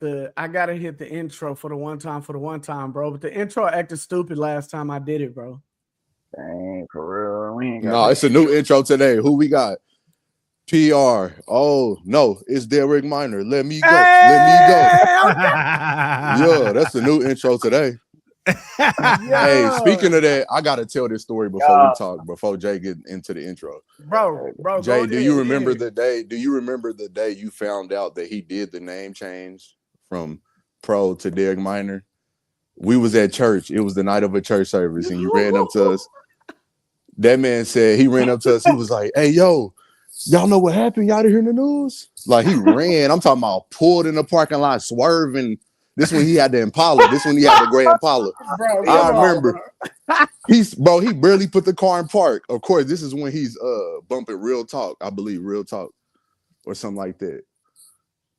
the intro for the one time, bro. But the intro acted stupid last time I did it, bro. Dang, for real. We ain't got No, it's a new intro today. Who we got? PR. Oh no, it's Derek Minor. Let me go. Let me go. Yeah, that's the new intro today. Hey, speaking of that, I gotta tell this story before we talk. Before Jay get into the intro, bro. Jay, do you remember the day? Do you remember the day you found out that he did the name change from Pro to Derek Minor? We was at church. It was the night of a church service, and you ran up to us. That man said he ran up to us. He was like, "Hey, yo, y'all know what happened? Y'all didn't hear the news?" Like he ran. I'm talking about pulled in the parking lot, swerving. This one he had the Impala. This one he had the gray Impala. Bro, I remember. He barely put the car in park. Of course, this is when he's bumping Real Talk, I believe, Real Talk, or something like that.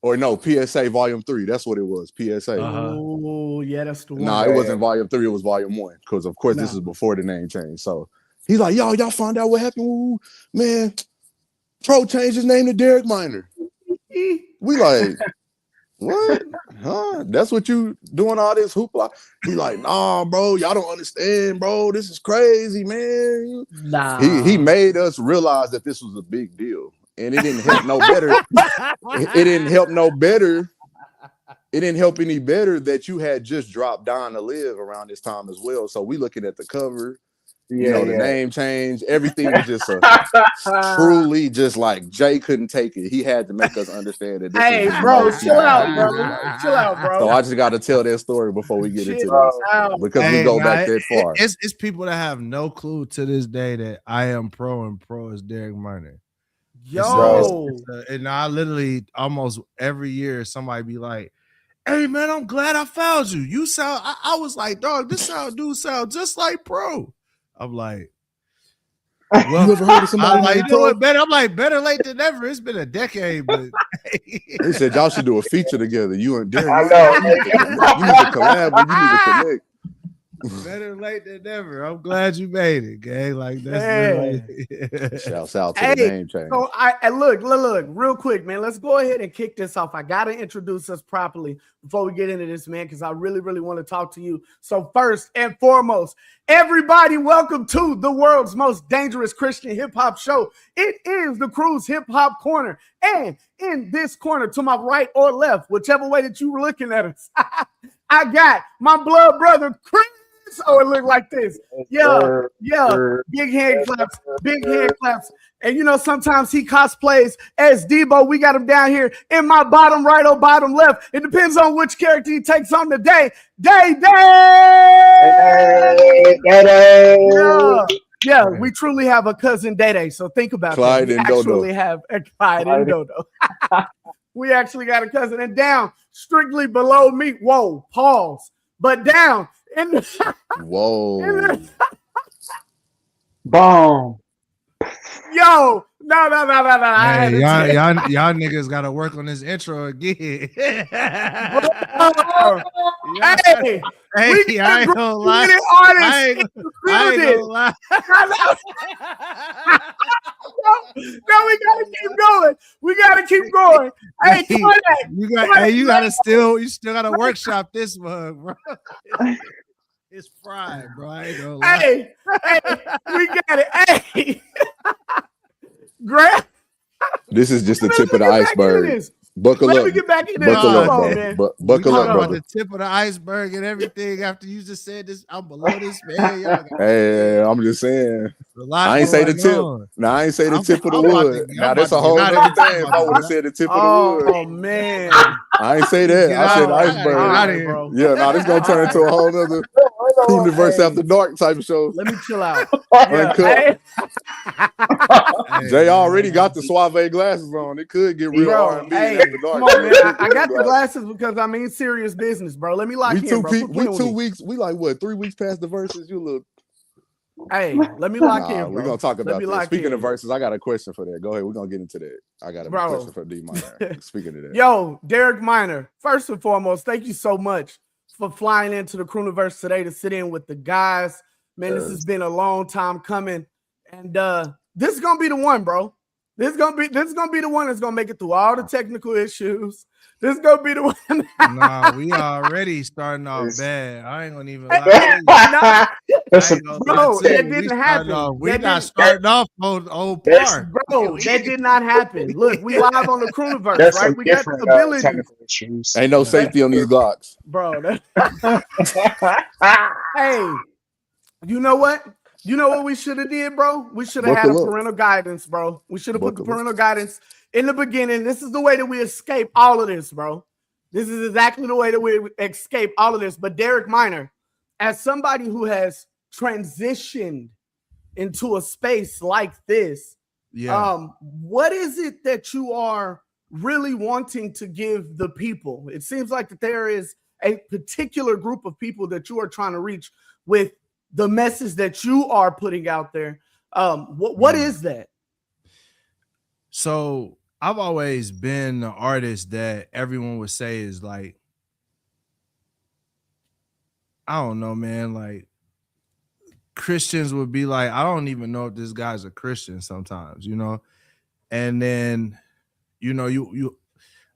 Or no, PSA Volume 3. That's what it was. PSA. Oh, yeah, that's the one. Nah, it wasn't Volume 3, it was Volume 1. Because of course this is before the name change. So he's like, y'all find out what happened. Ooh, man, Pro changed his name to Derek Minor. We like, what? Huh? That's what you doing all this hoopla? He like, nah, bro, y'all don't understand, bro. This is crazy, man. Nah. He made us realize that this was a big deal. And it didn't help no better. It didn't help no better. It didn't help any better that you had just dropped Down to Live around this time as well. So we looking at the cover. The name change, everything was just truly just like Jay couldn't take it. He had to make us understand that. Hey, bro, chill out, bro. So I just got to tell that story before we get into this because we go back that far. It's people that have no clue to this day that I am Pro and Pro is Derek Minor. And I literally almost every year somebody be like, "Hey man, I'm glad I found you. You sound." I was like, "Dog, this sound just like Pro." I'm like, well, you ever heard of somebody like Pro? I'm like, better late than never. It's been a decade, but they said y'all should do a feature together. You and Derek. You need to collab. You need to connect. Better late than never. I'm glad you made it, gang. Like that's shouts out to the name change. So I look, real quick, man. Let's go ahead and kick this off. I gotta introduce us properly before we get into this, man, because I really, really want to talk to you. So first and foremost, everybody, welcome to the world's most dangerous Christian hip hop show. It is the Crew's Hip Hop Corner, and in this corner, to my right or left, whichever way that you were looking at us, I got my blood brother, Chris. Oh, it looked like this. Yeah. Big hand claps. And sometimes he cosplays as Debo. We got him down here in my bottom right or bottom left. It depends on which character he takes on today. Day. Yeah, we truly have a cousin Day. So think about Clyde that. We actually have a Clyde and Dodo. We actually got a cousin. And down, strictly below me. Whoa, pause. But down. Whoa. Boom. Yo, no. Hey, y'all niggas gotta work on this intro again. Hey, I ain't gonna lie. I ain't gonna lie. No, we gotta keep going. Hey, you still gotta workshop this mug, bro. It's fried, bro. I ain't gonna lie. Hey, we got it. Hey, Grant. This is just the tip of the iceberg. Buckle up. Let me get back in there. Buckle up, bro. Buckle up, brother. The tip of the iceberg and everything. After you just said this, I'm below this, man. Hey, I'm just saying. I ain't say the tip. Now I ain't say the tip of the wood. Now that's a whole other thing. I would have said the tip of the wood. Oh man, I ain't say that. I said iceberg. Yeah, now this gonna turn into a whole other Crewniverse After Dark type of show. Let me chill out. Jay already got the Suave glasses on. It could get real R&B after dark. Come on, man. I got the glasses because I mean serious business, bro. Let me lock in, bro. We 2 weeks. We like what? 3 weeks past the verses. You look. Hey, let me lock in, bro. We're gonna talk about that. Speaking of verses, I got a question for that. Go ahead. We're gonna get into that. I got a question for D Minor. Speaking of that. Yo, Derek Minor, first and foremost, thank you so much for flying into the Crewniverse today to sit in with the guys. Man, this has been a long time coming. And this is gonna be the one, bro. This is gonna be the one that's gonna make it through all the technical issues. This is gonna be the one. Nah, we already starting off bad. I ain't gonna even lie to you. Bro, that didn't happen. We not starting off on old par. Bro, that did not happen. Look, we live on the Crewniverse, right? We got the ability. Ain't no safety on these Glocks. Bro, hey, you know what? You know what we should have did, bro? We should have had a parental guidance, bro. We should have put the parental guidance in the beginning. This is the way that we escape all of this, bro. This is exactly the way that we escape all of this. But Derek Minor, as somebody who has transitioned into a space like this, what is it that you are really wanting to give the people? It seems like that there is a particular group of people that you are trying to reach with the message that you are putting out there. What is that? So I've always been the artist that everyone would say is like, I don't know, man. Like Christians would be like, I don't even know if this guy's a Christian sometimes, you know? And then, you know,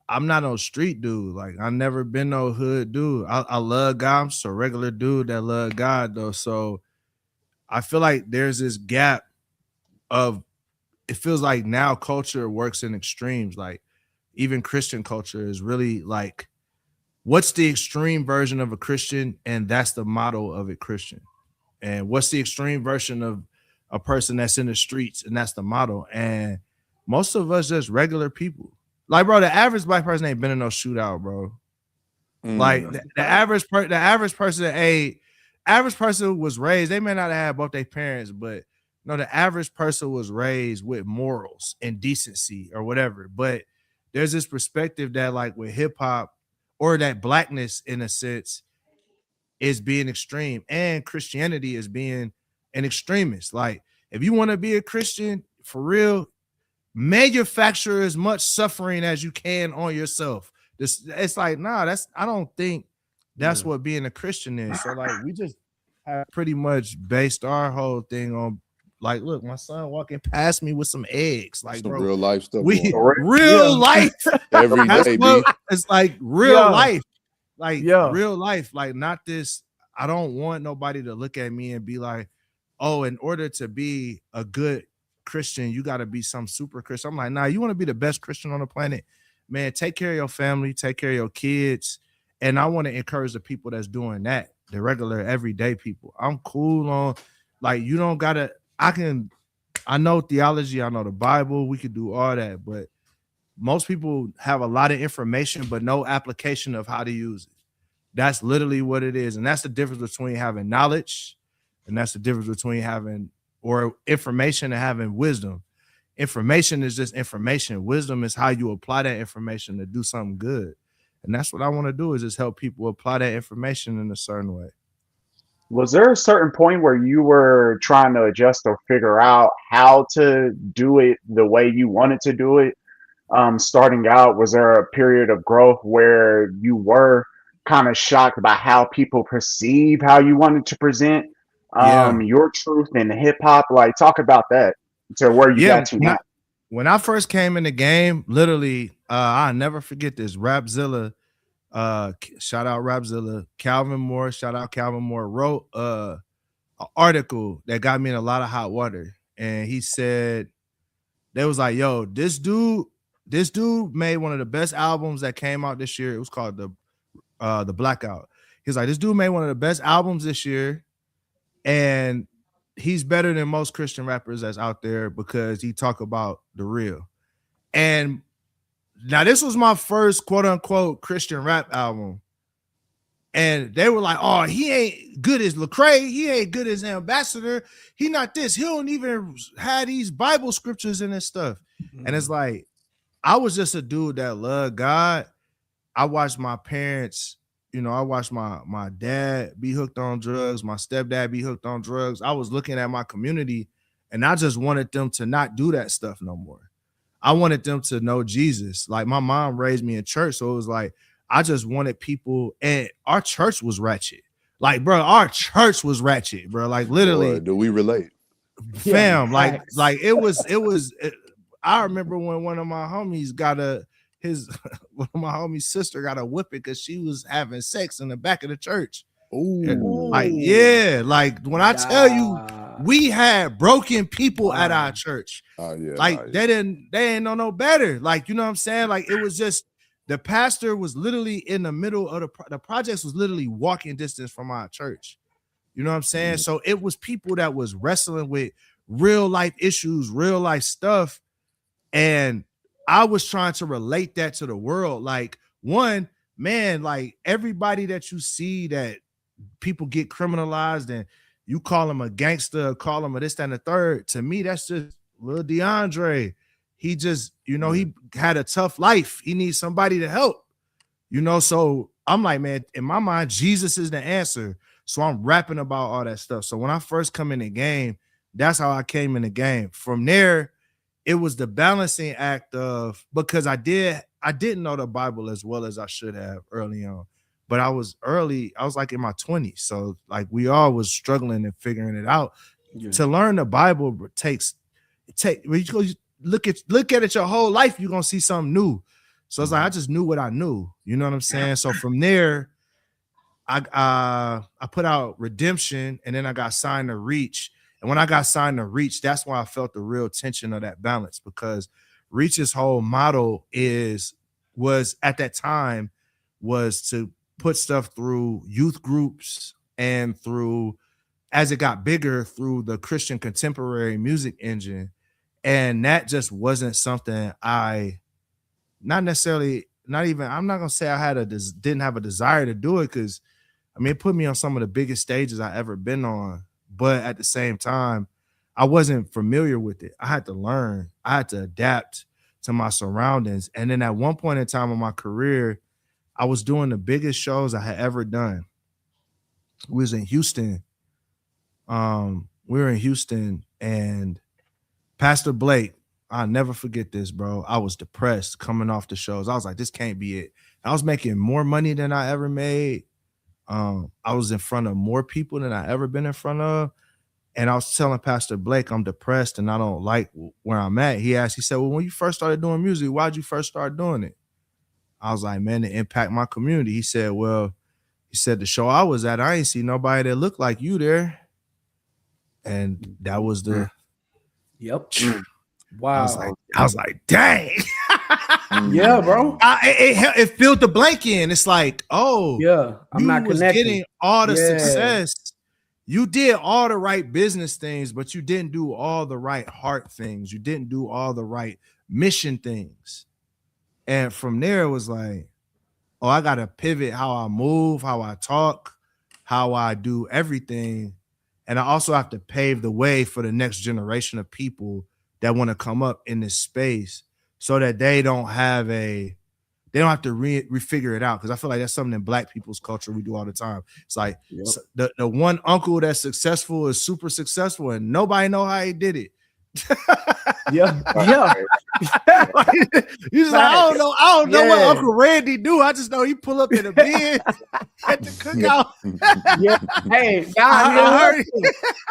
I'm not no street dude. Like I never been no hood dude. I love God. I'm just a regular dude that love God though. So I feel like there's this gap of, it feels like now culture works in extremes. Like even Christian culture is really like, what's the extreme version of a Christian? And that's the motto of it, Christian. And what's the extreme version of a person that's in the streets? And that's the motto. And most of us just regular people. Like, bro, the average black person ain't been in no shootout, bro. Like the average person was raised, they may not have had both their parents, but no, the average person was raised with morals and decency or whatever. But there's this perspective that like with hip hop or that blackness in a sense is being extreme and Christianity is being an extremist. Like if you want to be a Christian for real, manufacture as much suffering as you can on yourself. It's like, nah, I don't think that's what being a Christian is. So like we just have pretty much based our whole thing on like, look, my son walking past me with some eggs. Like, some bro, real life stuff. Real life every day. It's like real life. Like real life. Like not this. I don't want nobody to look at me and be like, oh, in order to be a good Christian, you got to be some super Christian. I'm like, nah, you want to be the best Christian on the planet, man, take care of your family, take care of your kids. And I want to encourage the people that's doing that, the regular everyday people. I'm cool on, like, you don't gotta, I know theology, I know the Bible, we could do all that, but most people have a lot of information but no application of how to use it. That's literally what it is. And that's the difference between having knowledge and that's the difference between having or information and having wisdom. Information is just information. Wisdom is how you apply that information to do something good. And that's what I want to do, is just help people apply that information in a certain way. Was there a certain point where you were trying to adjust or figure out how to do it the way you wanted to do it? Starting out, was there a period of growth where you were kind of shocked by how people perceive how you wanted to present your truth in hip hop? Like, talk about that to where you got to now. When I first came in the game, literally, I'll never forget this. Rapzilla, shout out Rapzilla, Calvin Moore, shout out Calvin Moore, wrote an article that got me in a lot of hot water. And he said, they was like, yo, this dude made one of the best albums that came out this year. It was called the Blackout. He's like, this dude made one of the best albums this year, and he's better than most Christian rappers that's out there because he talk about the real. And now this was my first quote unquote Christian rap album. And they were like, oh, he ain't good as Lecrae. He ain't good as Ambassador. He not this. He don't even have these Bible scriptures in his stuff. And it's like, I was just a dude that loved God. I watched my parents, I watched my dad be hooked on drugs, my stepdad be hooked on drugs. I was looking at my community and I just wanted them to not do that stuff no more. I wanted them to know Jesus. Like, my mom raised me in church, so it was like, I just wanted people, and our church was ratchet. Like, bro, our church was ratchet, bro. Like, literally. Boy, do we relate? Fam, like it was, I remember when one of my homies got one of my homies' sister got a whipping because she was having sex in the back of the church. Ooh. Like, yeah, like when I tell you, we had broken people at our church. Oh yeah. Like they didn't know no better. Like, you know what I'm saying? Like, it was just, the pastor was literally in the middle of the projects was literally walking distance from our church. You know what I'm saying? Mhm. So it was people that was wrestling with real life issues, real life stuff. And I was trying to relate that to the world. Like, one, man, like everybody that you see that people get criminalized and you call him a gangster, call him a this, that, and the third. To me, that's just little DeAndre. He just, you know, he had a tough life. He needs somebody to help, you know? So I'm like, man, in my mind, Jesus is the answer. So I'm rapping about all that stuff. So when I first come in the game, that's how I came in the game. From there, it was the balancing act of, because I didn't know the Bible as well as I should have early on. But I was like in my 20s. So like we all was struggling and figuring it out. Yeah. To learn the Bible when you look at it your whole life, you're gonna see something new. So it's like I just knew what I knew. You know what I'm saying? So from there, I put out Redemption, and then I got signed to Reach. And when I got signed to Reach, that's why I felt the real tension of that balance, because Reach's whole model was at that time was to put stuff through youth groups and through, as it got bigger, through the Christian contemporary music engine. And that just wasn't something I'm not gonna say didn't have a desire to do it, because I mean, it put me on some of the biggest stages I ever been on. But at the same time, I wasn't familiar with it. I had to learn. I had to adapt to my surroundings. And then at one point in time in my career, I was doing the biggest shows I had ever done. We was in Houston. We were in Houston, and Pastor Blake, I'll never forget this, bro. I was depressed coming off the shows. I was like, this can't be it. I was making more money than I ever made. I was in front of more people than I ever been in front of. And I was telling Pastor Blake, I'm depressed and I don't like where I'm at. He said, well, when you first started doing music, why'd you first start doing it? I was like, man, to impact my community. He said, the show I was at, I ain't see nobody that looked like you there. And that was the, yep. Wow. I was like, dang. Yeah, bro. It filled the blank in. It's like, oh, yeah, I'm not connected. Getting all the success. You did all the right business things, but you didn't do all the right heart things. You didn't do all the right mission things. And from there, it was like, oh, I got to pivot how I move, how I talk, how I do everything. And I also have to pave the way for the next generation of people that want to come up in this space, so that they don't have to refigure it out. Because I feel like that's something in Black people's culture we do all the time. It's like the one uncle that's successful is super successful and nobody know how he did it. Yeah. He's like, I don't know what Uncle Randy do. I just know he pull up in a bin at the cookout. Hey, God,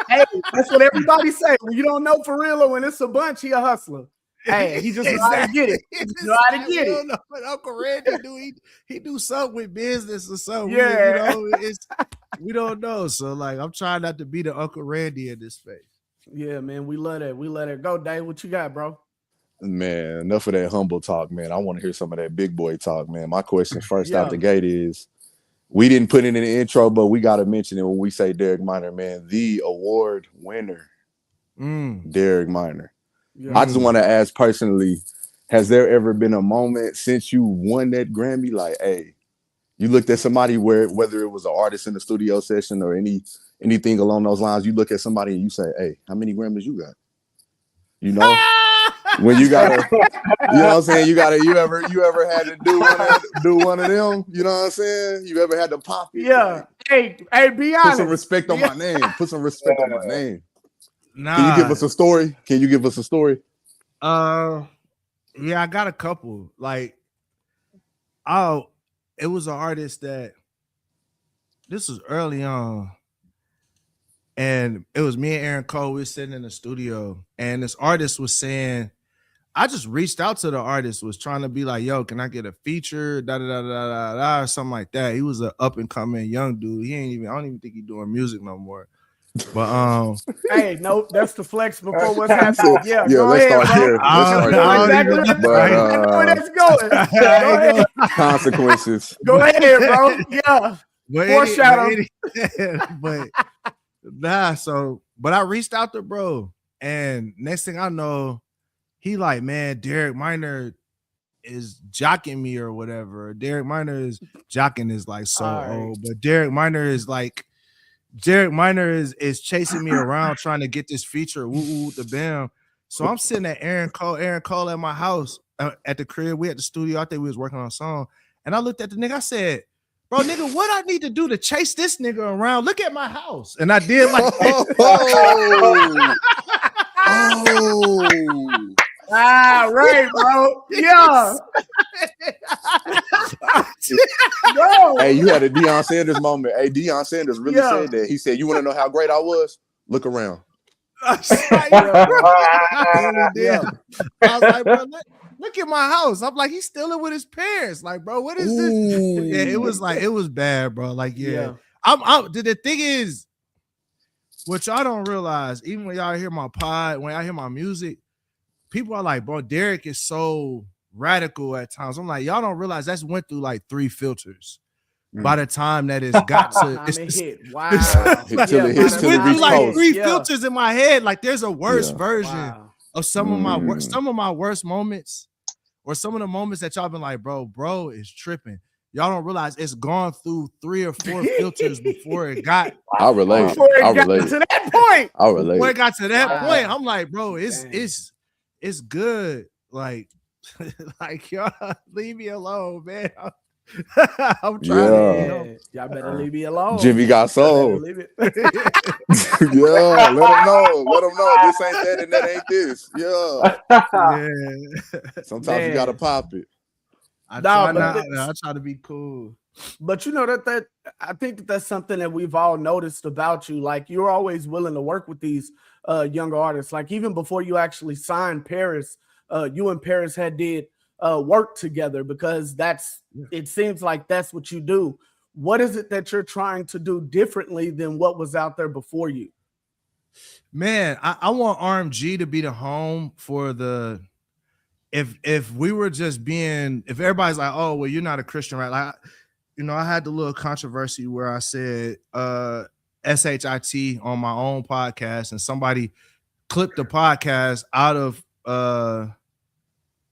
hey, that's what everybody say. When you don't know for real, or when it's a bunch, he a hustler. Hey, he just know how to get it. Know how to get it. Know what Uncle Randy do. He do something with business or something. Yeah. We don't know. So like, I'm trying not to be the Uncle Randy in this space. Yeah, man, we love that. We let it go. Dave, what you got, bro? Man, enough of that humble talk, man. I want to hear some of that big boy talk, man. My question first out the gate is, we didn't put it in the intro, but we got to mention it when we say Derek Minor, man. The award winner, Derek Minor. Yeah. I just want to ask personally, has there ever been a moment since you won that Grammy, like, hey, you looked at somebody whether it was an artist in the studio session or anything along those lines, you look at somebody and you say, hey, how many Grammys you got? You know? When you gotta, you know what I'm saying? You ever had to do one of them? You know what I'm saying? You ever had to pop it? Yeah. Like, hey, be honest. Put some respect on my name. Put some respect on my name. Nah. Can you give us a story? Yeah, I got a couple. Like, it was an artist that this was early on. And it was me and Aaron Cole. We were sitting in the studio, and this artist was saying, I just reached out to the artist, was trying to be like, yo, can I get a feature? Da da da da da da, or something like that. He was an up and coming young dude. I don't even think he's doing music no more. But hey, no, that's the flex before what's happening. Yeah, yeah, go let's ahead, start bro. there. Let's start there. Exactly. But I know where that's going. Go ahead. consequences. Go ahead, bro. Yeah. Foreshadow. But nah, but I reached out to bro, and next thing I know, he like, man, Derek Minor is jocking me or whatever. Derek Minor is jocking is like so old, but Derek Minor is chasing me around trying to get this feature. Woo woo the bam. So I'm sitting at Aaron Cole at my house at the crib. We at the studio. I think we was working on a song, and I looked at the nigga. I said, bro, nigga, what I need to do to chase this nigga around? Look at my house. And I did like Ah, right, bro. Yeah. Hey, you had a Deion Sanders moment. Hey, Deion Sanders really said that. He said, you want to know how great I was? Look around. I was like, bro, look at my house. I'm like, he's still in with his parents. Like, bro, what is this? Yeah, it was bad, bro. Like, yeah. The thing is, what y'all don't realize, even when y'all hear my pod, when y'all hear my music, people are like, bro, Derek is so radical at times. I'm like, y'all don't realize that's went through like 3 filters. By the time that it's got to it's went through like 3 filters in my head. Like there's a worse version of some of my worst moments, or some of the moments that y'all been like, bro is tripping. Y'all don't realize it's gone through 3 or 4 filters before it got. I relate. To that point. I relate. Before it got to that point, I'm like, bro, it's good. Like y'all leave me alone, man. I'm trying. Y'all better leave me alone. Jimmy got sold. Leave it. Let him know. Let him know. This ain't that and that ain't this. Yeah. Sometimes you gotta pop it. I try to be cool. But you know that I think that's something that we've all noticed about you. Like you're always willing to work with these younger artists. Like even before you actually signed Paris, you and Paris did work together, because it seems like that's what you do. What is it that you're trying to do differently than what was out there before you? Man, I want RMG to be the home for the if we were just being, if everybody's like, oh well, you're not a Christian, right? Like, I had the little controversy where I said SHIT on my own podcast, and somebody clipped the podcast out of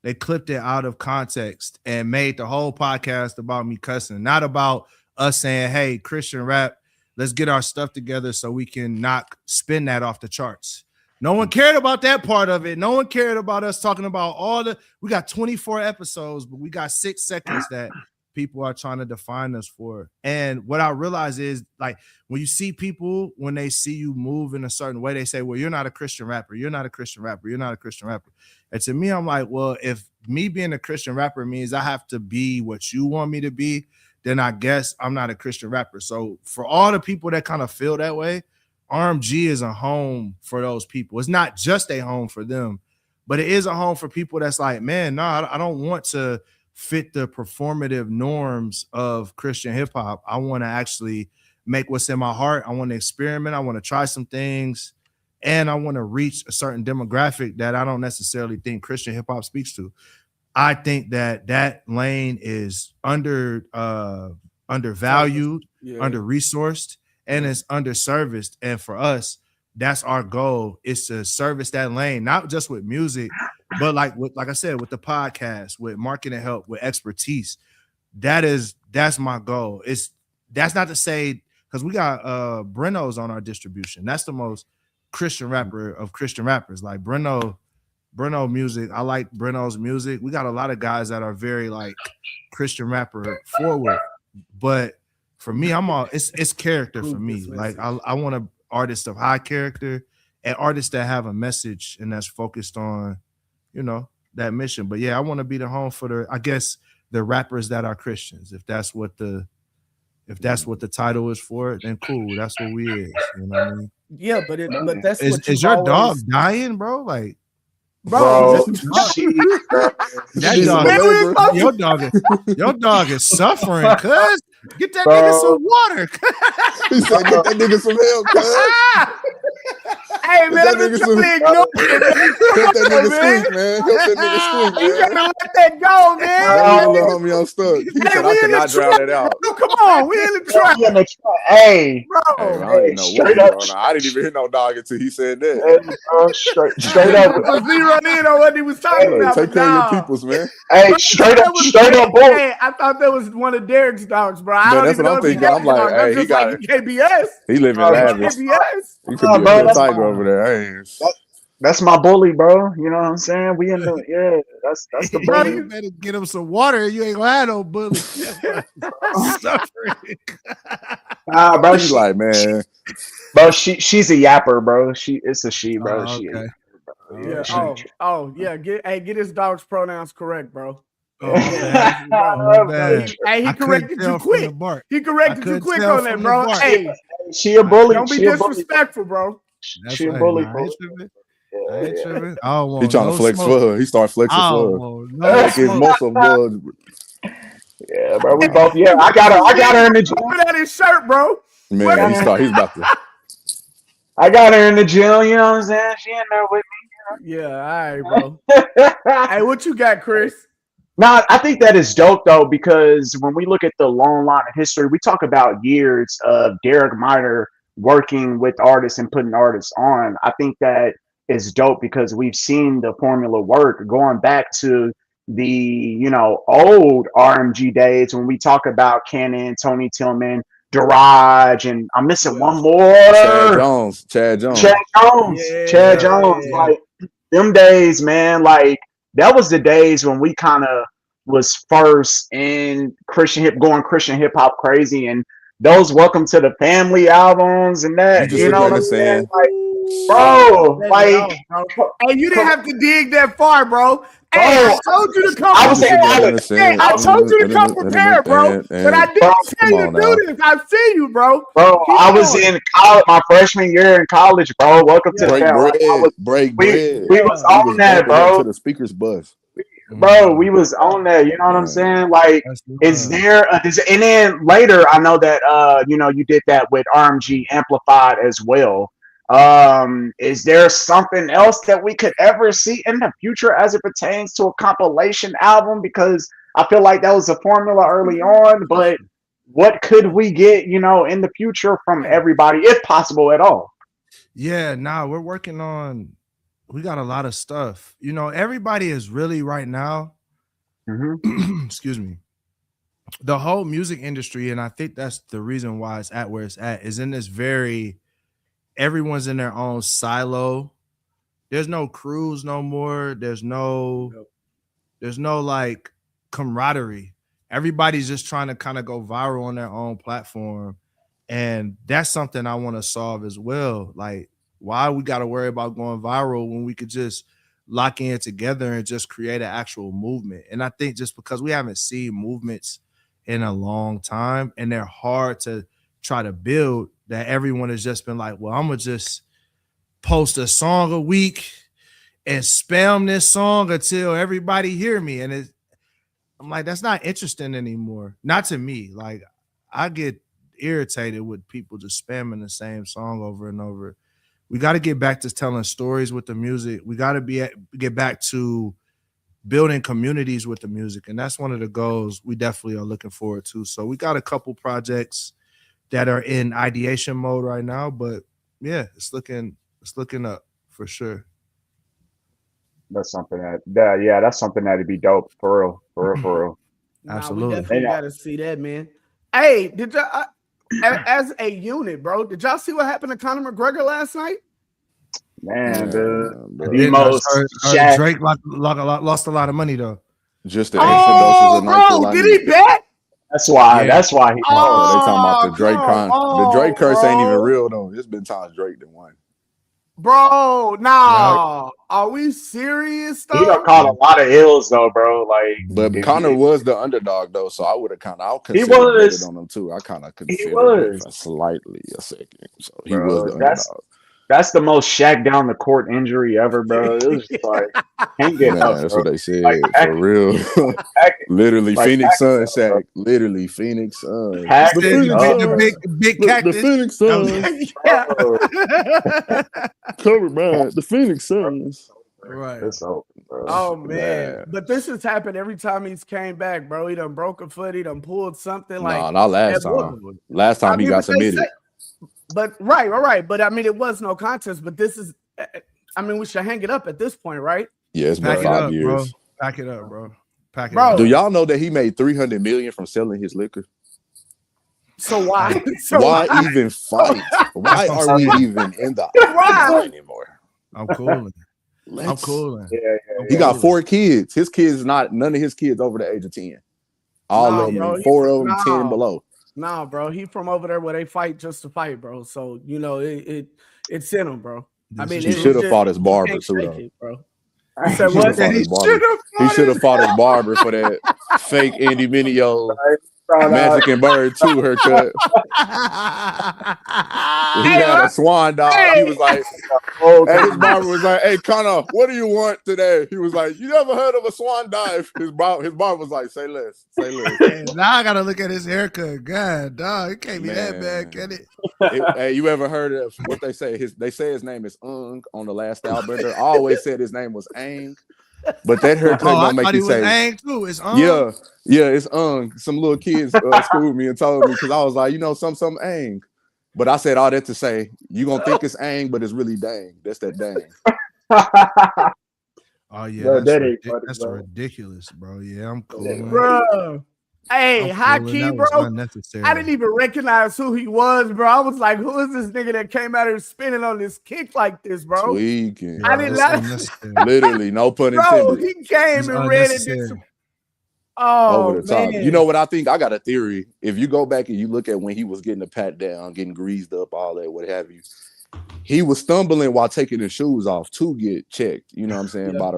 they clipped it out of context and made the whole podcast about me cussing, not about us saying, hey, Christian rap, let's get our stuff together so we can not spin that off the charts. No one cared about that part of it. No one cared about us talking about we got 24 episodes, but we got 6 seconds that people are trying to define us for. And what I realize is, like, when you see people, when they see you move in a certain way, they say, well, you're not a Christian rapper. You're not a Christian rapper. You're not a Christian rapper. And to me, I'm like, well, if me being a Christian rapper means I have to be what you want me to be, then I guess I'm not a Christian rapper. So for all the people that kind of feel that way, RMG is a home for those people. It's not just a home for them, but it is a home for people that's like, man, no, I don't want to fit the performative norms of Christian hip hop. I want to actually make what's in my heart. I want to experiment. I want to try some things, and I want to reach a certain demographic that I don't necessarily think Christian hip hop speaks to. I think that lane is undervalued, under-resourced, and it's underserviced. And for us, that's our goal, is to service that lane, not just with music, but like I said, with the podcast, with marketing help, with expertise. That's my goal. That's not to say, because we got Breno's on our distribution. That's the most Christian rapper of Christian rappers. Like Breno music. I like Breno's music. We got a lot of guys that are very like Christian rapper forward. But for me, it's character for me. Like I want an artist of high character and artists that have a message and that's focused on, that mission. But yeah, I want to be the home for the rappers that are Christians. If that's what the title is for it, then cool. That's what we is. You know what I mean? Yeah, but that's is your dog dying, bro? Like, bro. That He's dog, a labor. your dog is suffering. Cuz get that Bro. nigga some water. He said, "Get that nigga some help, cuz." Hey man, That let nigga me some- ignore it, man. Help that nigga man. squeak, man. Help that nigga squeak, You man. gotta let that go, man. That little homie, I'm stuck. He Hey, said, we "I in cannot the drown trap, it out." bro. Come on, we in the trap, Hey, bro. Hey, I don't even know what straight was up. going on. I didn't even hear no dog until he said that. Hey, bro, straight up. Was zeroing in on what he was talking Look, about. take But care of your nah. peoples, man. Hey, straight up, boy. Hey, I thought that was one of Derek's dogs, bro. I Man, don't that's even what know I'm if he thinking. got I'm like, dogs. I'm hey, he just got like, it. you can't be us. He living Bro, You lavish. can't be us. You could be a bro, real that's tiger my- over there. Hey, That's my bully, bro. You know what I'm saying? We in the that's the Bro, bully. You better get him some water. You ain't gonna have no bully. Suffering. Nah, bro. he's like, man, She's a yapper, bro. It's a she, bro. Oh, She. okay. Yeah. Okay. Yeah. Get his dog's pronouns correct, bro. Oh, my bad. Bro, My bro, bad. he I couldn't corrected tell you from the quick. bark. He corrected you couldn't quick tell on that, from the bro. bark. Hey, She a bully. don't be She a bully. disrespectful, bro. That's She a right. bully, Nah, I bro. ain't tripping. I Yeah, ain't tripping. I don't he want trying no to flex smoke. for her. He start flexing I don't for her. want no Like his smoke. muscle blood. yeah, bro. We both. Yeah, I got her in the gym. Look at his shirt, bro. Man, he's about to. I got her in the gym. You know what I'm saying? She in there with Yeah, all right, bro. me. Hey, what you got, Chris? No, I think that is dope though, because when we look at the long line of history, we talk about years of Derek Minor working with artists and putting artists on. I think that is dope because we've seen the formula work going back to the old RMG days when we talk about Cannon, Tony Tillman, Daraj, and I'm missing one more. Chad Jones. Chad Jones. Yeah. Chad Jones. Like them days, man. Like that was the days when we kind of was first in Christian hip hop crazy, and those Welcome to the Family albums and that. You just You know looking what at I'm it saying? saying, Like, bro, like, Hey, you didn't have to dig that far, bro. Hey, Bro, I told you to come I you was just prepared. looking at saying, it saying, I told you to come prepared, bro. But I didn't Come tell you on to now. do this. I see you, bro. bro, Keep I was going. in college, my freshman year in college, bro. Welcome to the Break family. bread. Break bread. We was We on was that, bumping him bro. to the speaker's bus. Bro, we was on that. You know what I'm saying? Like, is there? And then later, I know that you did that with RMG Amplified as well. Is there something else that we could ever see in the future as it pertains to a compilation album? Because I feel like that was a formula early on, but what could we get, in the future from everybody, if possible at all? Yeah, we're working on. We got a lot of stuff. Everybody is really right now. Excuse me. The whole music industry, and I think that's the reason why it's at where it's at, is in this everyone's in their own silo. There's no crews no more. There's no like camaraderie. Everybody's just trying to kind of go viral on their own platform. And that's something I want to solve as well. Like, why we got to worry about going viral when we could just lock in together and just create an actual movement? And I think just because we haven't seen movements in a long time and they're hard to try to build, that everyone has just been like, well, I'm going to just post a song a week and spam this song until everybody hear me. And I'm like, that's not interesting anymore. Not to me. Like, I get irritated with people just spamming the same song over and over. We got to get back to telling stories with the music. We got to get back to building communities with the music. And that's one of the goals we definitely are looking forward to. So we got a couple projects that are in ideation mode right now, but yeah, it's looking up for sure. That's something that's something that'd be dope for real. Absolutely. We definitely got to see that, man. Hey, did y'all, as a unit, bro, did y'all see what happened to Conor McGregor last night? Man, the most Drake lost a lot of money though. Just the extra doses of bro, did he bet? That's why he they talking about the Drake the Drake curse ain't even real though. It's been times Drake that won. Bro, nah. Are we serious though? He done caught a lot of L's though, bro. Like, but Conor was the underdog though, so I would have I'll consider it on him too. I kind of considered it for slightly a second. So he was the underdog. That's the most Shaq down the court injury ever, bro. It was just like can't get Man, up, that's bro. what they said Like for real. pack it, Literally, like Phoenix pack it Suns, up, bro. Shaq. Literally, Phoenix Suns. He Pack The it said Phoenix up, Suns. big The cactus. Phoenix That was Suns. Yeah. Covered by the Phoenix Suns. right. It's open, bro. Oh man, Man. but this has happened every time he's came back, bro. He done broke a foot, he done pulled something No, like not last at time. Woodland. Last I time he mean, got but they submitted. say, but right. But I mean, it was no contest. But this is, I mean, we should hang it up at this point, right? Yeah, it's been Pack it 5 up, years. bro. Pack it up, bro. Pack it Bro. up. Do y'all know that he made $300 million from selling his liquor? So why? Why even fight? Why are we even in the Why? anymore? I'm cooling. I'm Let's- cooling. Yeah, He got 4 kids. His kids none of his kids over the age of 10. All Nah, of them, bro, 4 of them, nah. 10 and below. Nah, bro. He from over there where they fight just to fight, bro. So you know it's in him, bro. I mean, He it should have just- fought his you barber can't too, shake though. it, bro. yeah. You said He what? should've fought his barber. He should have fought his barber for that fake Andy Mineo Magic and Bird 2 haircut. He had a swan dog. He was like, and his barber was like, "Hey, Connor, what do you want today?" He was like, "You never heard of a swan dive?" His barber was like, "Say less, say less." Man, now I gotta look at his haircut. God, dog, it can't be that bad, can it? Hey, you ever heard of what they say? They say his name is Ung on the Last Stylebender. I always said his name was Ang, but that haircut Oh, I don't make thought you he was say, Ang too. It's yeah, it's Ung. Some little kids schooled me and told me because I was like, some Ang. But I said all that to say, you gonna think it's Ang, but it's really Dang. That's that Dang. Oh yeah, Bro, that's, that ain't funny, that's bro. ridiculous, bro. Yeah, I'm cool. Bro. Hey, high key, That was bro. unnecessary. I didn't even recognize who he was, bro. I was like, who is this nigga that came out here spinning on this kick like this, bro? Tweaking. I did It's not. unnecessary. Literally, no pun Bro, intended. he came It's and read it. unnecessary. Oh, Over the top. man. You know what I think? I got a theory. If you go back and you look at when he was getting a pat down, getting greased up, all that, what have you, he was stumbling while taking his shoes off to get checked. You know what I'm saying? By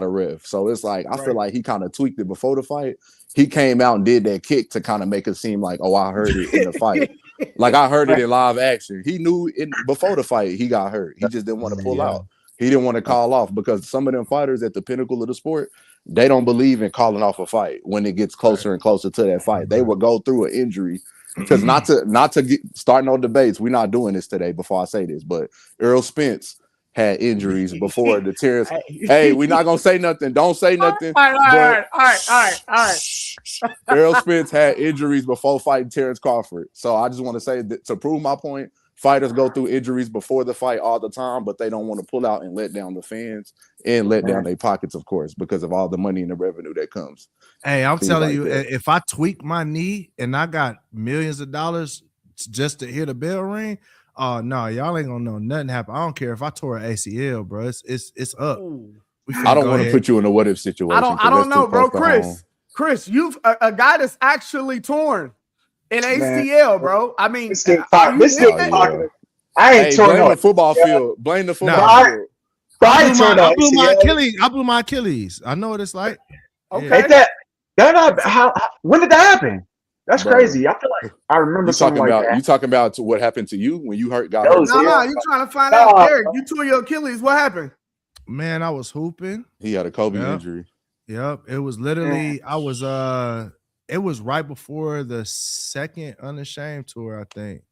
the ref. So it's like I feel like he kind of tweaked it before the fight. He came out and did that kick to kind of make it seem like, oh, I heard it in the fight. Like I heard it in live action. He knew before the fight he got hurt. He just didn't want to pull out. He didn't want to call off because some of them fighters at the pinnacle of the sport, they don't believe in calling off a fight when it gets closer and closer to that fight. They will go through an injury because not to start no debates. We're not doing this today. Before I say this, but Earl Spence had injuries before the Terrence. Hey, we're not gonna say nothing. Don't say nothing. All right. Earl Spence had injuries before fighting Terrence Crawford. So I just want to say that to prove my point, fighters go through injuries before the fight all the time, but they don't want to pull out and let down the fans and let down their pockets, of course, because of all the money and the revenue that comes. Hey, I'm telling like you, that. if I tweak my knee and I got millions of dollars just to hear the bell ring, oh no, y'all ain't gonna know nothing happen. I don't care if I tore an ACL, bro. It's up. I don't want to put you in a what if situation. I don't know, bro. Chris, you've a guy that's actually torn an ACL, bro. I mean, this kid talking. I ain't torn blame no the football field. Blame the football field. I blew my Achilles. I blew my Achilles. I know what it's like. Okay. When did that happen? That's crazy. I feel like I remember something like that. You talking about what happened to you when you got No, hurt? you trying to find out, Derek? You tore your Achilles. What happened? Man, I was hooping. He had a Kobe injury. Yep. It was literally, it was right before the second Unashamed tour, I think.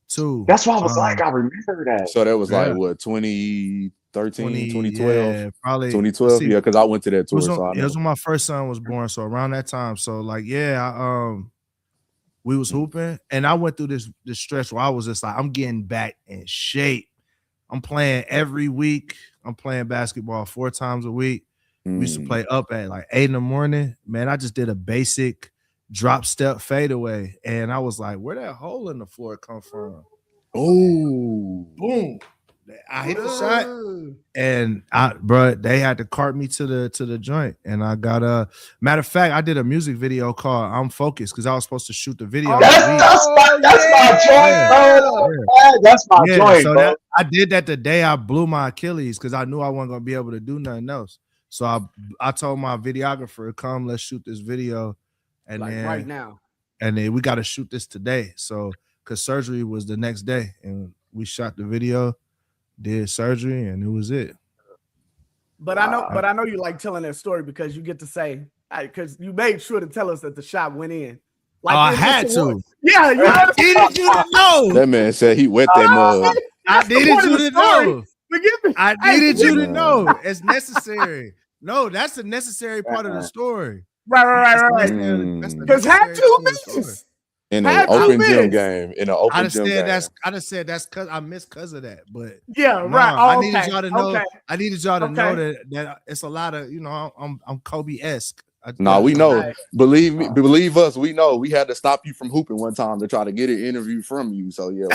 Too. That's what I was like. I remember that. So that was like what, 2013, 2012? Yeah, probably 2012. Yeah, because I went to that tour. It was when my first son was born. So around that time. So like, we was hooping, and I went through this stretch where I was just like, I'm getting back in shape. I'm playing every week. I'm playing basketball 4 times a week. We used to play up at like 8 a.m. Man, I just did a basic drop step fadeaway, and I was like, where that hole in the floor come from? Oh, boom. I hit the shot, and they had to cart me to the joint, and I got a matter of fact, I did a music video called "I'm Focused" because I was supposed to shoot the video. That's my joint. That's my joint. So I did that the day I blew my Achilles because I knew I wasn't gonna be able to do nothing else. So I told my videographer, "Come, let's shoot this video," and like then right now, and then we got to shoot this today. So because surgery was the next day, and we shot the video. did surgery, and it was it. But I know you like telling that story because you get to say, because you made sure to tell us that the shot went in. Like I had to. Yeah, you I needed you to know. That man said he wet that mug. I needed you to know. Forgive me. I needed you to know. It's necessary. No, that's the necessary part of the story. Right. Because had 2 minutes. In an open gym game. In an open gym game. I just said that's because I missed because of that. But yeah, right. Oh, I needed y'all to know. I needed y'all to know that it's a lot of, I'm Kobe-esque. No, we know. Right. Believe us. We know. We had to stop you from hooping one time to try to get an interview from you. So yeah.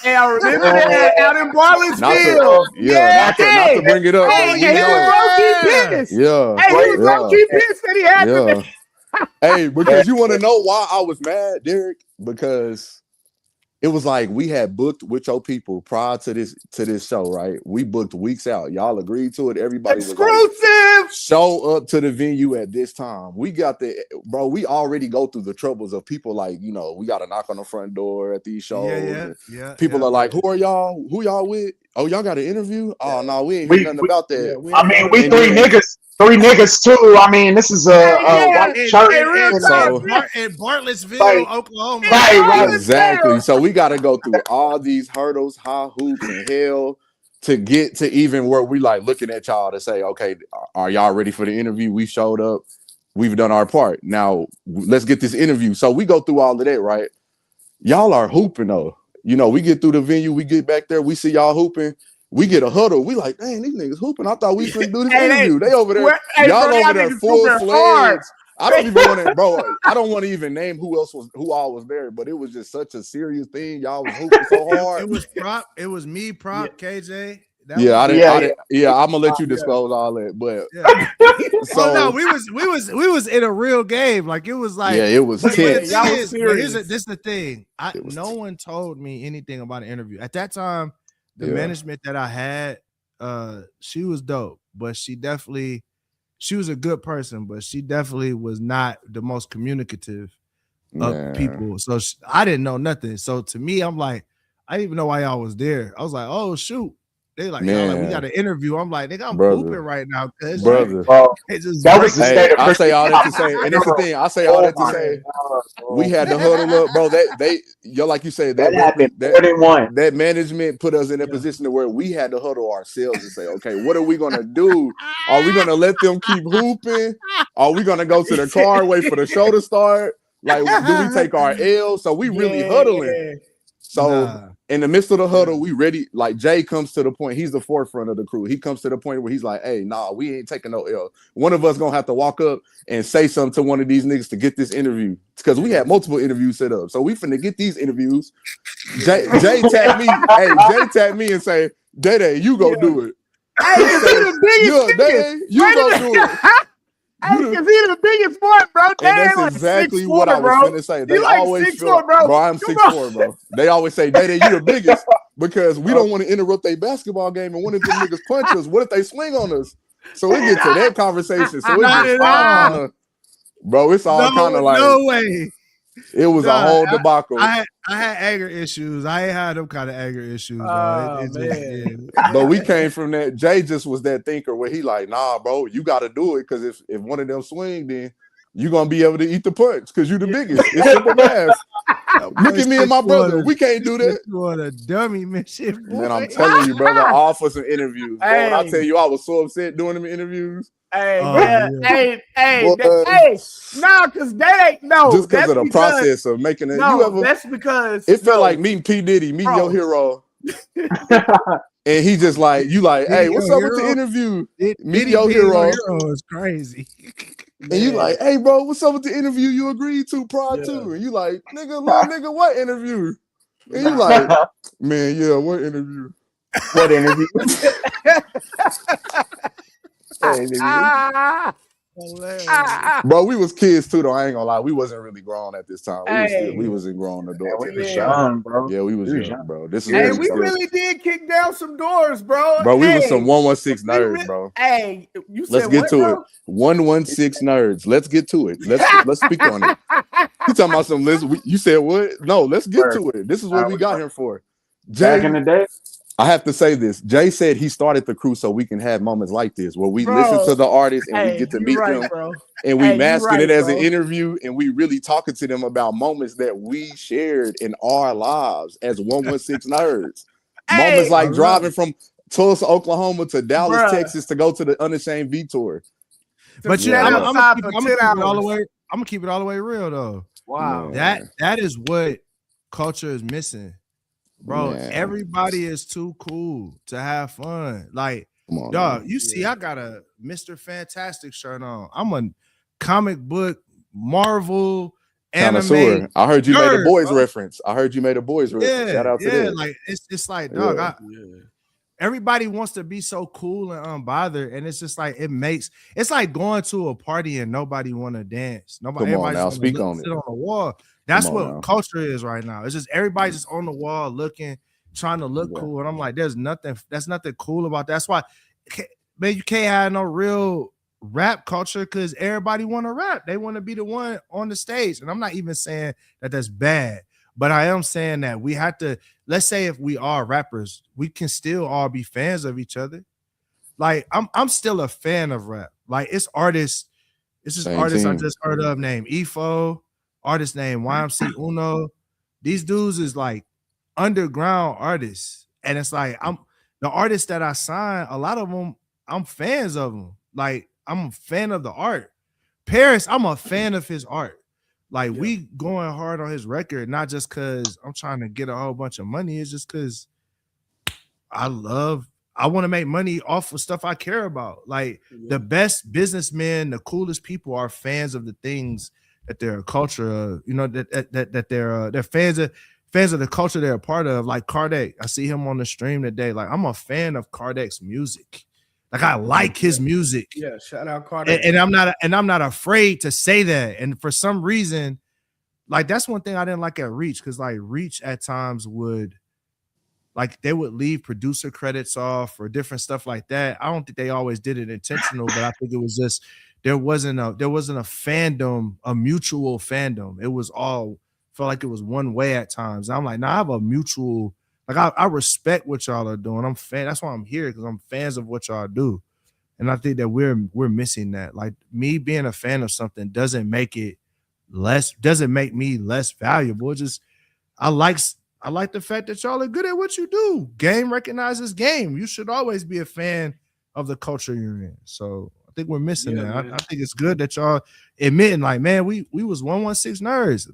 Hey, I remember that out in Bartlesville. Not to bring it up. Hey, he was low-key pissed. Yeah. Hey, he was low-key pissed that he had to. Hey, because you want to know why I was mad, Derek? Because it was like we had booked with your people prior to this show, right? We booked weeks out. Y'all agreed to it. Everybody exclusive. Was like, show up to the venue at this time. We got bro. We already go through the troubles of people like, we got to knock on the front door at these shows. Yeah. People are like, who are y'all? Who y'all with? Oh, y'all got an interview? Oh no, we ain't hear nothing about that. We three niggas. 3 niggas too. I mean, this is a white church in Bartlesville, Oklahoma. Right. Exactly. So we got to go through all these hurdles, high hoops, and hell to get to even where we like looking at y'all to say, okay, are y'all ready for the interview? We showed up. We've done our part. Now let's get this interview. So we go through all of that, right? Y'all are hooping though. We get through the venue. We get back there. We see y'all hooping. We get a huddle. We like, dang, these niggas hooping. I thought we couldn't do this interview. They over there. Y'all over there full-fledged. I don't even want to, bro. I don't want to even name who all was there, but it was just such a serious thing. Y'all was hooping so hard. It was me, KJ. I'm gonna let you disclose all that, but so we was in a real game. Like it was like it was tense. This is the thing. No one told me anything about an interview at that time. The management that I had, she was dope, but she was a good person, but she definitely was not the most communicative of people. So I didn't know nothing. So to me, I'm like, I didn't even know why y'all was there. I was like, oh shoot. They like, we got an interview. I'm like, nigga, I'm hooping right now. Brother. That was the state of I say all that to say, and that's the thing. I say all that to say, we had to huddle up, bro. Like you said, that management put us in a position to where we had to huddle ourselves and say, okay, what are we gonna do? Are we gonna let them keep hooping? Are we gonna go to the car, wait for the show to start? Like, do we take our L? So we really huddling. So in the midst of the huddle, we ready. Like Jay comes to the point. He's the forefront of the crew. He comes to the point where he's like, "Hey, nah, we ain't taking no L. One of us gonna have to walk up and say something to one of these niggas to get this interview because we had multiple interviews set up. So we finna get these interviews." Jay tagged me. Jay tagged me and say, "Day, you go do it." Hey, because he the biggest. Day, you go do it. Because he's the biggest sport, bro. And that's exactly what I was finna say. They always feel, bro. I'm 6'4", bro. They always say, Day, you the biggest because we don't want to interrupt their basketball game. And one of them niggas punch us. What if they swing on us? So we get to that conversation. So it's all kind of like no way. It was a whole debacle. I had anger issues. I ain't had them kind of anger issues. But we came from that. Jay just was that thinker where he like, nah, bro, you got to do it because if one of them swing, then you're going to be able to eat the punch because you the biggest. It's simple math. Look at me and my brother. We can't do that. What a dummy mission. Man, I'm telling you, brother, all for some interviews. Bro. When I tell you I was so upset doing them interviews. Nah, because that ain't just because of the process of making it. That's because it felt like meeting P. Diddy, meeting your hero. And he just like, you like, hey, what's up with the interview? Meet your hero is crazy. And you like, hey, bro, what's up with the interview you agreed to prior to? And you like, little nigga, what interview? And you like, man, what interview? What interview? Bro, we was kids too, though. I ain't gonna lie. We wasn't really grown at this time. We wasn't grown adults. We was young, bro. Yeah, we was young, bro. This is we really did kick down some doors, bro. Bro, we was some 116 nerds, bro. Hey, you said let's get to it. 116 nerds. Let's get to it. Let's speak on it. You talking about some list? You said what? No, let's get to it. This is what we got here for. Back in the day. I have to say this. Jay said he started the crew so we can have moments like this where we listen to the artists and we get to meet them bro. and we masking it as bro. an interview and we really talking to them about moments that we shared in our lives as 116 nerds. Moments like driving from Tulsa, Oklahoma to Dallas, Texas to go to the Unashamed V tour. But yeah, I'm gonna keep it all the way real though. Wow. That is what culture is missing. Bro, everybody is too cool to have fun. Like, dog, you see, I got a Mr. Fantastic shirt on. I'm a comic book, Marvel, anime. I heard you made a boys reference. Shout out to that. Like it's like, dog, everybody wants to be so cool and unbothered, and it's just like it's like going to a party and nobody want to dance. Everybody sit on the wall. That's what culture is right now. It's just everybody just on the wall looking, trying to look cool. And I'm like, there's nothing cool about that. That's why, man, you can't have no real rap culture because everybody want to rap. They want to be the one on the stage. And I'm not even saying that that's bad, but I am saying that we have to, let's say if we are rappers, we can still all be fans of each other. Like I'm still a fan of rap. Like it's artists, I just heard of named EFO. Artist named YMC Uno. These dudes is like underground artists. And it's like the artists that I sign, a lot of them, I'm fans of them. Like I'm a fan of the art. Paris, I'm a fan of his art. Like we going hard on his record, not just because I'm trying to get a whole bunch of money. It's just because I want to make money off of stuff I care about. Like the best businessmen, the coolest people are fans of the things that they're a culture, that they're fans of the culture they're a part of. Like Kardec, I see him on the stream today. Like I'm a fan of Kardec's music. Like I like his music. Yeah, shout out Kardec. And I'm not afraid to say that. And for some reason, like that's one thing I didn't like at Reach, because like Reach at times they would leave producer credits off or different stuff like that. I don't think they always did it intentional, but I think it was just there wasn't a fandom, a mutual fandom. It was all felt like it was one way at times. I'm like, I have a mutual, like I respect what y'all are doing. I'm fan. That's why I'm here, because I'm fans of what y'all do. And I think that we're missing that. Like me being a fan of something doesn't make me less valuable. It's just I like the fact that y'all are good at what you do. Game recognizes game. You should always be a fan of the culture you're in. So I think we're missing that. I think it's good that y'all admitting, like, man, we was 116 nerds.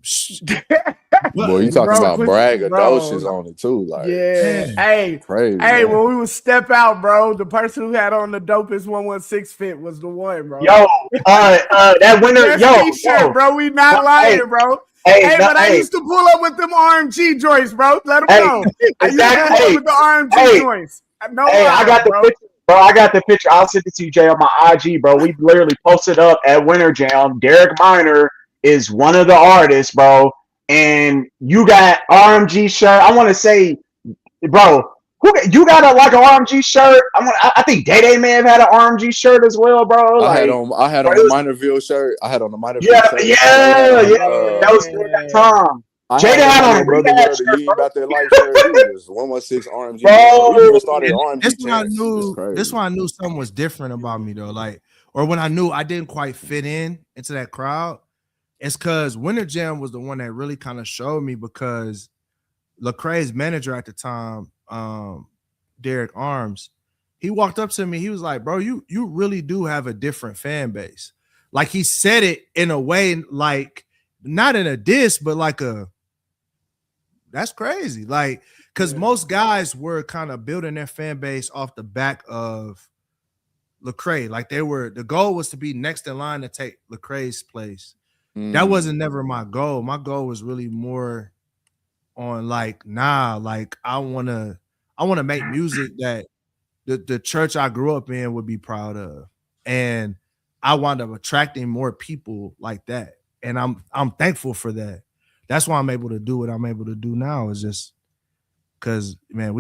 Boy, you talking about braggadocious on it too. Like, hey, crazy. Hey, when we would step out, bro, the person who had on the dopest 116 fit was the one, bro. That winner, bro. We not lying, bro. I used to pull up with them RMG joints, bro. Let them know. I used to pull up with the RMG joints. I got the picture. Bro, I got the picture. I'll send it to you, Jay, on my IG, bro. We literally posted up at Winter Jam. Derek Minor is one of the artists, bro. And you got RMG shirt. I want to say, bro, you got an RMG shirt? I think Day may have had an RMG shirt as well, bro. I had on the Minorville shirt. Shirt. That was good that time. Jada had on a brother about that life shirt. He was 116 RMG. Bro, started RMG. This one I knew something was different about me though. Like, or when I knew I didn't quite fit into that crowd, it's because Winter Jam was the one that really kind of showed me, because Lecrae's manager at the time, Derek Arms, he walked up to me. He was like, "Bro, you really do have a different fan base." Like he said it in a way, like not in a diss, but like that's crazy. Like, because most guys were kind of building their fan base off the back of Lecrae. Like the goal was to be next in line to take Lecrae's place. That wasn't never my goal. My goal was really more on like, I want to make music that the church I grew up in would be proud of. And I wound up attracting more people like that. And I'm thankful for that. That's why I'm able to do what I'm able to do now, is just because, man,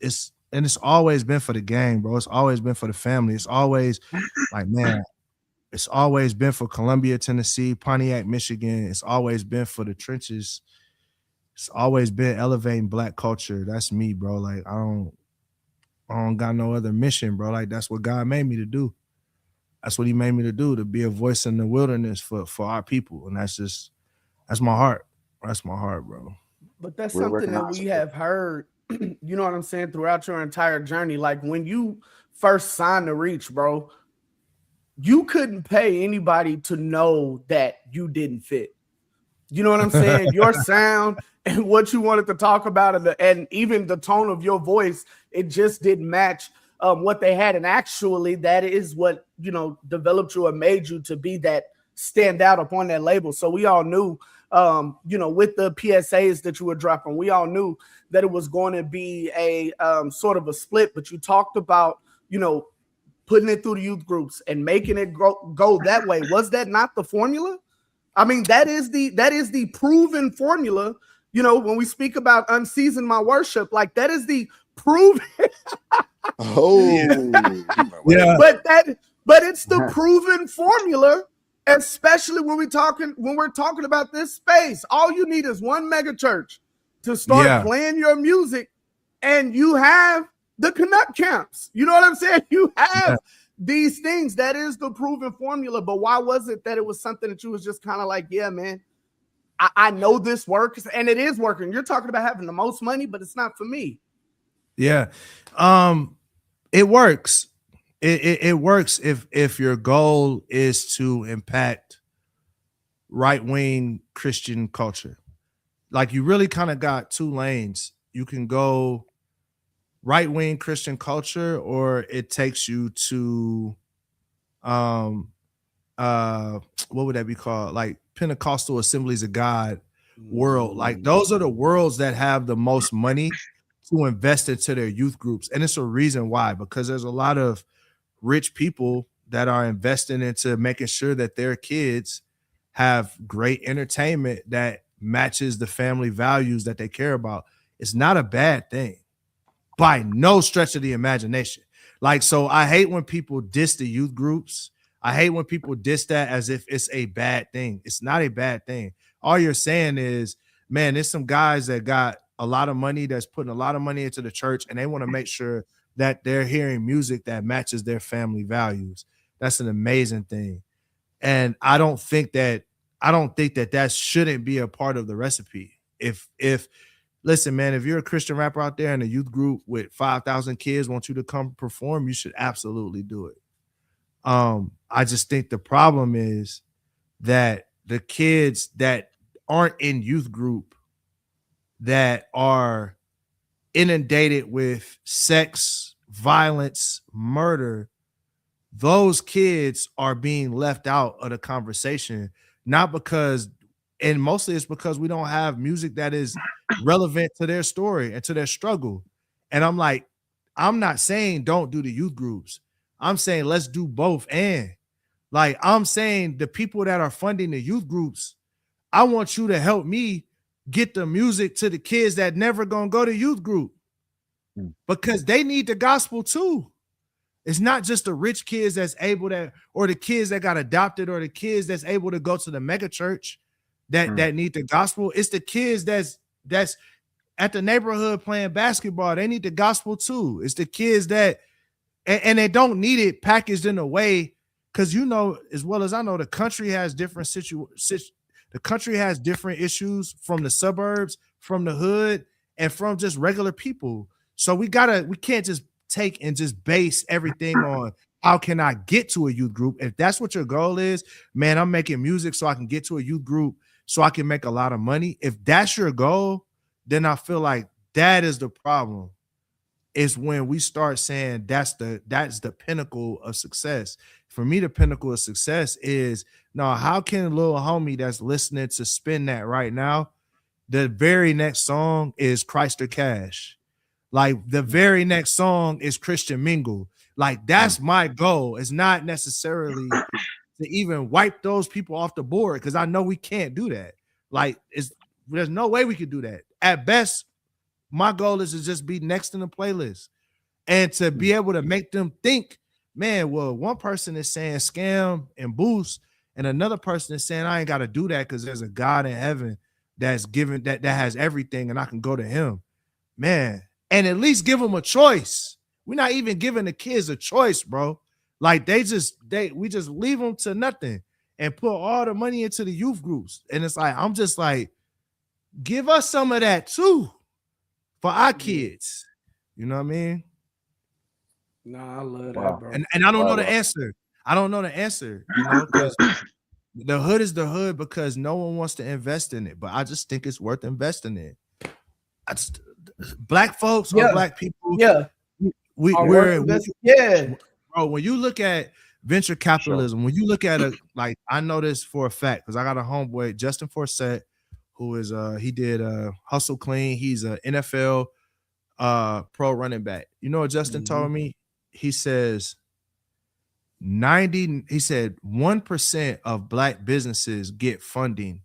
it's always been for the game, bro. It's always been for the family. It's always like, man, it's always been for Columbia, Tennessee, Pontiac, Michigan. It's always been for the trenches. It's always been elevating Black culture. That's me, bro. Like I don't got no other mission, bro. Like that's what God made me to do. That's what He made me to do, to be a voice in the wilderness for our people, and that's my heart. That's my heart, bro. But that's We're something working that on we it. have heard, you know what I'm saying, throughout your entire journey. Like when you first signed to Reach, bro, you couldn't pay anybody to know that you didn't fit. You know what I'm saying? Your sound and what you wanted to talk about, and even the tone of your voice, it just didn't match what they had. And actually, that is what, you know, developed you and made you to be that stand out upon that label. So we all knew, you know, with the PSAs that you were dropping, we all knew that it was going to be a sort of a split. But you talked about, you know, putting it through the youth groups and making it go that way. Was that not the formula? I mean, that is the proven formula. You know, when we speak about unseason my worship, like that is the proven. Yeah. But it's the proven formula, especially when we're talking about this space. All you need is one mega church to start playing your music, and you have the Canuck camps. You know what I'm saying? You have these things. That is the proven formula. But why was it that it was something that you was just kind of like, yeah, man, I know this works, and it is working. You're talking about having the most money, but it's not for me. Yeah. It works. It works if your goal is to impact right-wing Christian culture. Like you really kind of got two lanes. You can go right-wing Christian culture, or it takes you to what would that be called? Like Pentecostal Assemblies of God world. Like those are the worlds that have the most money to invest into their youth groups. And it's a reason why, because there's a lot of rich people that are investing into making sure that their kids have great entertainment that matches the family values that they care about. It's not a bad thing by no stretch of the imagination. Like, so I hate when people diss the youth groups. I hate when people diss that as if it's a bad thing. It's not a bad thing. All you're saying is, man, there's some guys that got a lot of money that's putting a lot of money into the church, and they want to make sure that they're hearing music that matches their family values. That's an amazing thing. And I don't think that that shouldn't be a part of the recipe. If listen, man, if you're a Christian rapper out there and a youth group with 5,000 kids want you to come perform, you should absolutely do it. I just think the problem is that the kids that aren't in youth group, that are inundated with sex, violence, murder, those kids are being left out of the conversation, not because, and mostly it's because we don't have music that is relevant to their story and to their struggle. And I'm like, I'm not saying don't do the youth groups. I'm saying let's do both. And like, I'm saying the people that are funding the youth groups, I want you to help me get the music to the kids that never gonna go to youth group, because they need the gospel too. It's not just the rich kids that's able to, or the kids that got adopted, or the kids that's able to go to the mega church that need the gospel. It's the kids that's at the neighborhood playing basketball. They need the gospel too. It's the kids that, and they don't need it packaged in a way, because you know as well as I know, the country has different the country has different issues from the suburbs, from the hood, and from just regular people. So we can't just take and just base everything on how can I get to a youth group. If that's what your goal is, man, I'm making music so I can get to a youth group so I can make a lot of money. If that's your goal, then I feel like that is the problem. Is when we start saying that's the pinnacle of success. For me, the pinnacle of success is, no, how can a little homie that's listening to Spin That right now, the very next song is Christ or Cash. Like the very next song is Christian Mingle. Like that's my goal. It's not necessarily to even wipe those people off the board, because I know we can't do that. Like there's no way we could do that. At best, my goal is to just be next in the playlist and to be able to make them think, man, well, one person is saying scam and boost, and another person is saying I ain't got to do that because there's a God in heaven that's given that has everything, and I can go to him, man, and at least give them a choice. We're not even giving the kids a choice, bro. Like we just leave them to nothing and put all the money into the youth groups. And it's like, I'm just like, give us some of that too for our kids. You know what I mean? Nah, I love that, Wow. bro. And I don't know the answer. I don't know the answer, you know, because the hood is the hood because no one wants to invest in it. But I just think it's worth investing in. Black folks or black people, we're bro. When you look at venture capitalism, when you look at it, like I know this for a fact because I got a homeboy, Justin Forsett, who is he did Hustle Clean. He's an NFL pro running back. You know what Justin told me? He says 1% of black businesses get funding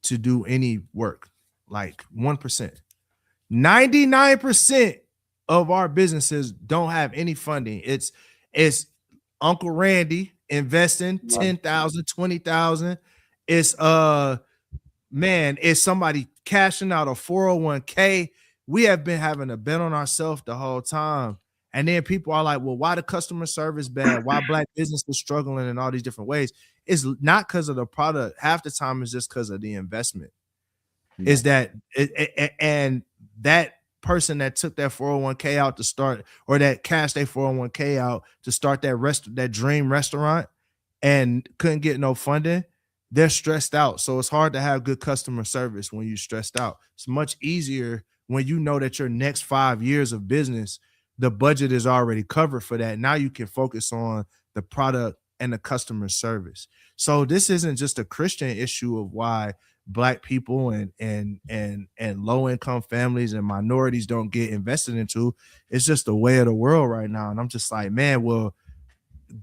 to do any work. Like 1%. 99% of our businesses don't have any funding. It's Uncle Randy investing 10,000, 20,000. It's it's somebody cashing out a 401k. We have been having a bet on ourselves the whole time. And then people are like, well, why the customer service bad? Why black business is struggling in all these different ways? It's not because of the product. Half the time it's just because of the investment. Is that and that person that took that 401k out to start, or that cashed their 401k out to start that dream restaurant and couldn't get no funding, they're stressed out. So it's hard to have good customer service when you're stressed out. It's much easier when you know that your next 5 years of business, the budget is already covered for that. Now you can focus on the product and the customer service. So this isn't just a Christian issue of why black people and low income families and minorities don't get invested into. It's just the way of the world right now. And I'm just like, man, well,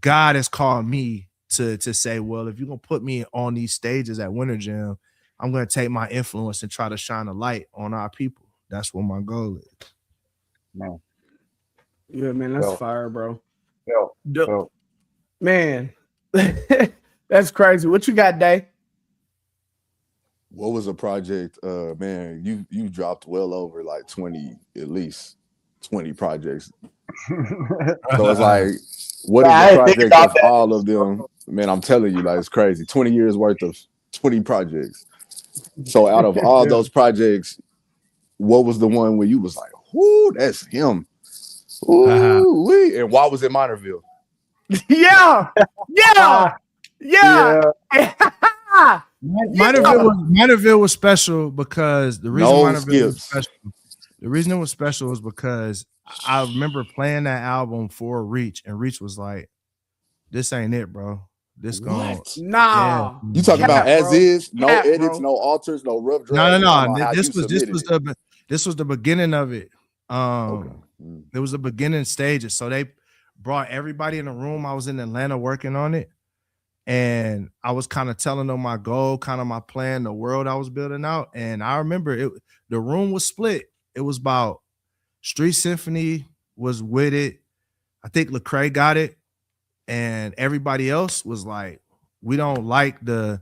God has called me to say, well, if you're gonna put me on these stages at Winter Jam, I'm gonna take my influence and try to shine a light on our people. That's what my goal is. Man. Yeah, man, that's fire, bro. Man. That's crazy. What you got, Day? What was a project? Man, you dropped well over like 20, at least 20 projects. So it's like, what is the project of all of them? Man, I'm telling you, like, it's crazy. 20 years worth of 20 projects. So out of all those projects, what was the one where you was like, whoo, that's him? Ooh, and why was it Minorville? Minorville was special because the reason the reason it was special was because I remember playing that album for Reach, and Reach was like, "This ain't it, bro. This gone." Nah, you talking about as is, no edits, no alters, no rough drafts. No. This was the beginning of it. It was the beginning stages. So they brought everybody in the room. I was in Atlanta working on it. And I was kind of telling them my goal, kind of my plan, the world I was building out. And I remember the room was split. It was about Street Symphony was with it. I think Lecrae got it. And everybody else was like, we don't like we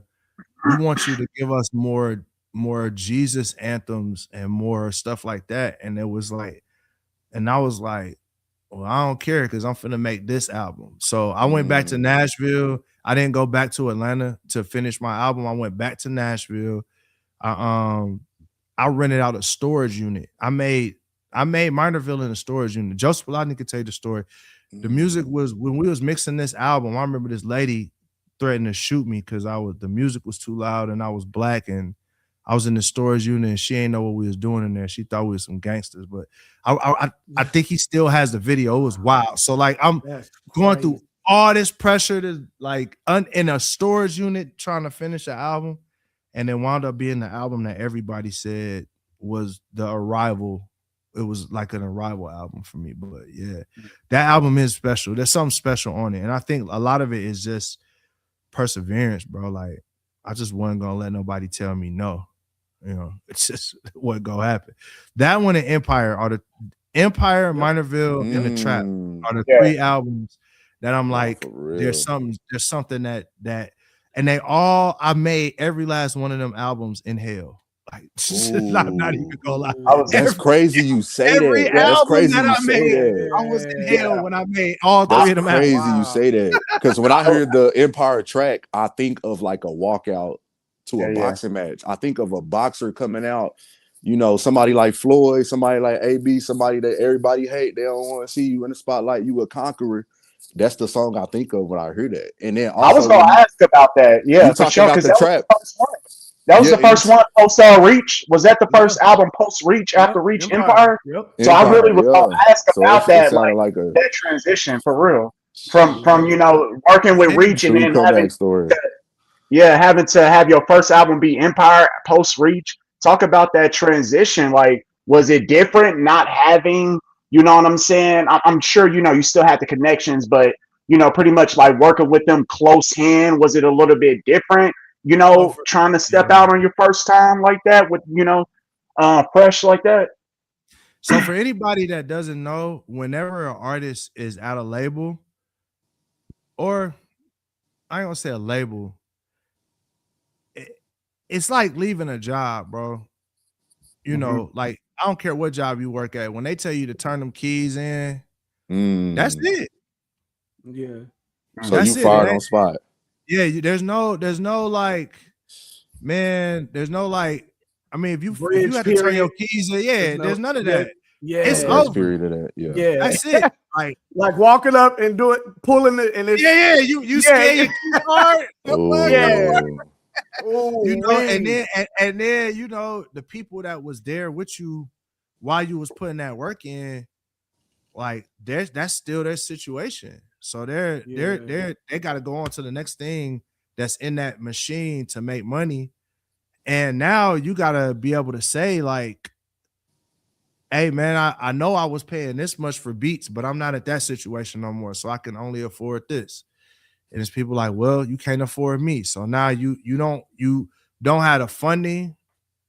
want you to give us more Jesus anthems and more stuff like that. And it was like, and I was like, well, I don't care because I'm finna make this album. So I went back to Nashville. I didn't go back to Atlanta to finish my album. I went back to Nashville. I rented out a storage unit. I made Minorville in a storage unit. Joseph Plotnik could tell you the story. The music was, when we was mixing this album, I remember this lady threatened to shoot me because the music was too loud and I was black and I was in the storage unit and she ain't know what we was doing in there. She thought we was some gangsters, but I think he still has the video. It was wild. So like I'm going through all this pressure to like in a storage unit trying to finish an album, and then wound up being the album that everybody said was the Arrival. It was like an Arrival album for me. But yeah, that album is special. There's something special on it. And I think a lot of it is just perseverance, bro. Like I just wasn't gonna let nobody tell me no. You know, it's just what gonna happen. That one and Empire are the Minorville, and The Trap are the three albums that I'm like, there's something that and I made every last one of them albums in hell. Like, not even gonna lie. That's crazy you say Every that. That's album crazy that you I say made, that. I was in hell when I made all That's three of them albums. crazy you say that. Because when I hear the Empire track, I think of like a walkout to a boxing match. I think of a boxer coming out, you know, somebody like Floyd, somebody like AB, somebody that everybody hate. They don't want to see you in the spotlight. You a conqueror. That's the song I think of when I hear that. And then also, I was going to ask about that. Yeah, you for talking sure. about Because the that trap. was the first one. That was the first one post Reach. Was that the first album post Reach after Reach Empire? Yep. So I really was going to ask about that, sounded like a that transition for real from you know working with Reach and true then comeback story. having to have your first album be Empire post Reach. Talk about that transition. Like, was it different not having? You know what I'm saying? I'm sure you know you still had the connections, but you know, pretty much like working with them close hand. Was it a little bit different? You know, trying to step out on your first time like that with, you know, fresh like that. So for anybody that doesn't know, whenever an artist is at a label, or I ain't gonna say a label, it's like leaving a job, bro. You know, like I don't care what job you work at. When they tell you to turn them keys in, that's it. Yeah. So that's you fired on spot. Yeah, there's no like, man, there's no like, I mean, if you have to turn your keys in, there's none of that. Yeah, it's First over. period of that. Yeah, that's it. Like walking up and pulling it, and it's you scan your key card. You know, and then you know the people that was there with you while you was putting that work in, like that's still their situation. So they got to go on to the next thing that's in that machine to make money. And now you got to be able to say like, hey man, I know I was paying this much for beats, but I'm not at that situation no more. So I can only afford this. And it's people like, well, you can't afford me. So now you don't have the funding,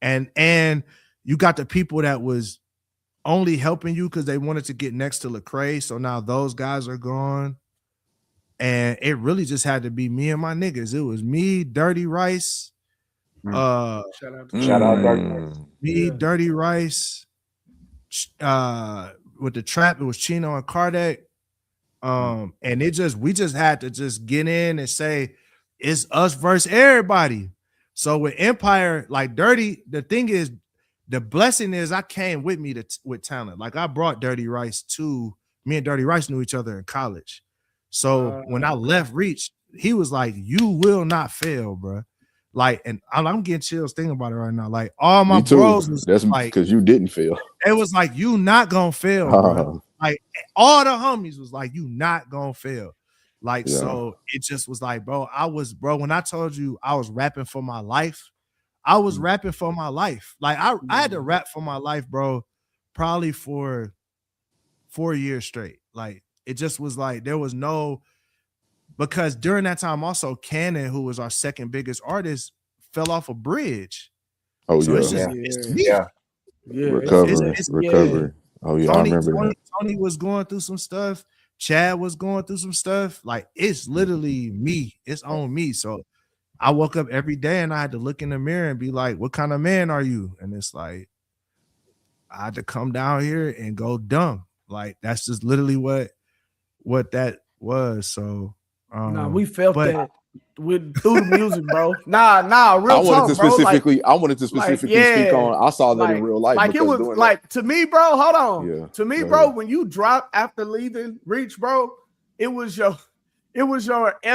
and you got the people that was only helping you because they wanted to get next to Lecrae. So now those guys are gone. And it really just had to be me and my niggas. It was me, Dirty Rice. Shout out Dirty Rice. Me, Dirty Rice. With the trap, it was Chino and Kardec. And we just had to just get in and say it's us versus everybody. So with Empire, like Dirty, the thing is, the blessing is I came with me with talent. Like I brought Dirty Rice to me, and Dirty Rice knew each other in college. So when I left Reach, he was like, "You will not fail, bro." Like, and I'm getting chills thinking about it right now. Like all my bros was that's like, because you didn't fail. It was like you not gonna fail, bro. Like all the homies was like, you not gonna fail. Like, so it just was like, bro, when I told you I was rapping for my life, I was rapping for my life. Like I had to rap for my life, bro, probably for 4 years straight. Like it just was like there was no, because during that time also Cannon, who was our second biggest artist, fell off a bridge. Oh so yeah, it's me. Recovery. Oh yeah, I remember that. Tony was going through some stuff. Chad was going through some stuff. Like it's literally me. It's on me. So I woke up every day and I had to look in the mirror and be like, what kind of man are you? And it's like, I had to come down here and go dumb. Like that's just literally what that was. So we felt that through the music, bro. Real I wanted to specifically speak on. I saw that in real life. Like it was like to me, bro. Hold on. Yeah, to me, bro, when you dropped after leaving Reach, bro, it was your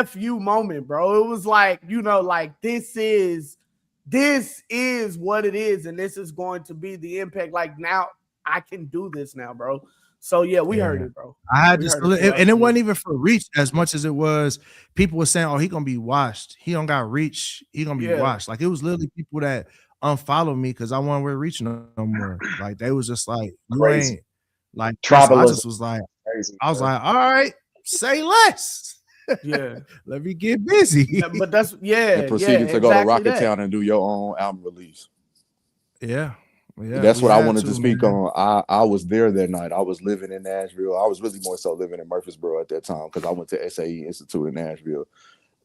FU moment, bro. It was like, you know, like this is what it is, and this is going to be the impact. Like now I can do this now, bro. So yeah, we heard it, bro. I had and it wasn't even for Reach as much as it was people were saying, "Oh, he gonna be washed. He don't got Reach. He gonna be washed." Like it was literally people that unfollowed me because I wasn't with Reach no more. Like they was just like, "You ain't like." So I just was like, I was like, "All right, say less." Yeah, let me get busy. Yeah, but that's and proceeded to go to Rocket Town and do your own album release. Yeah. That's what I wanted to speak on. I was there that night. I was living in Nashville. I was really more so living in Murfreesboro at that time because I went to SAE Institute in Nashville.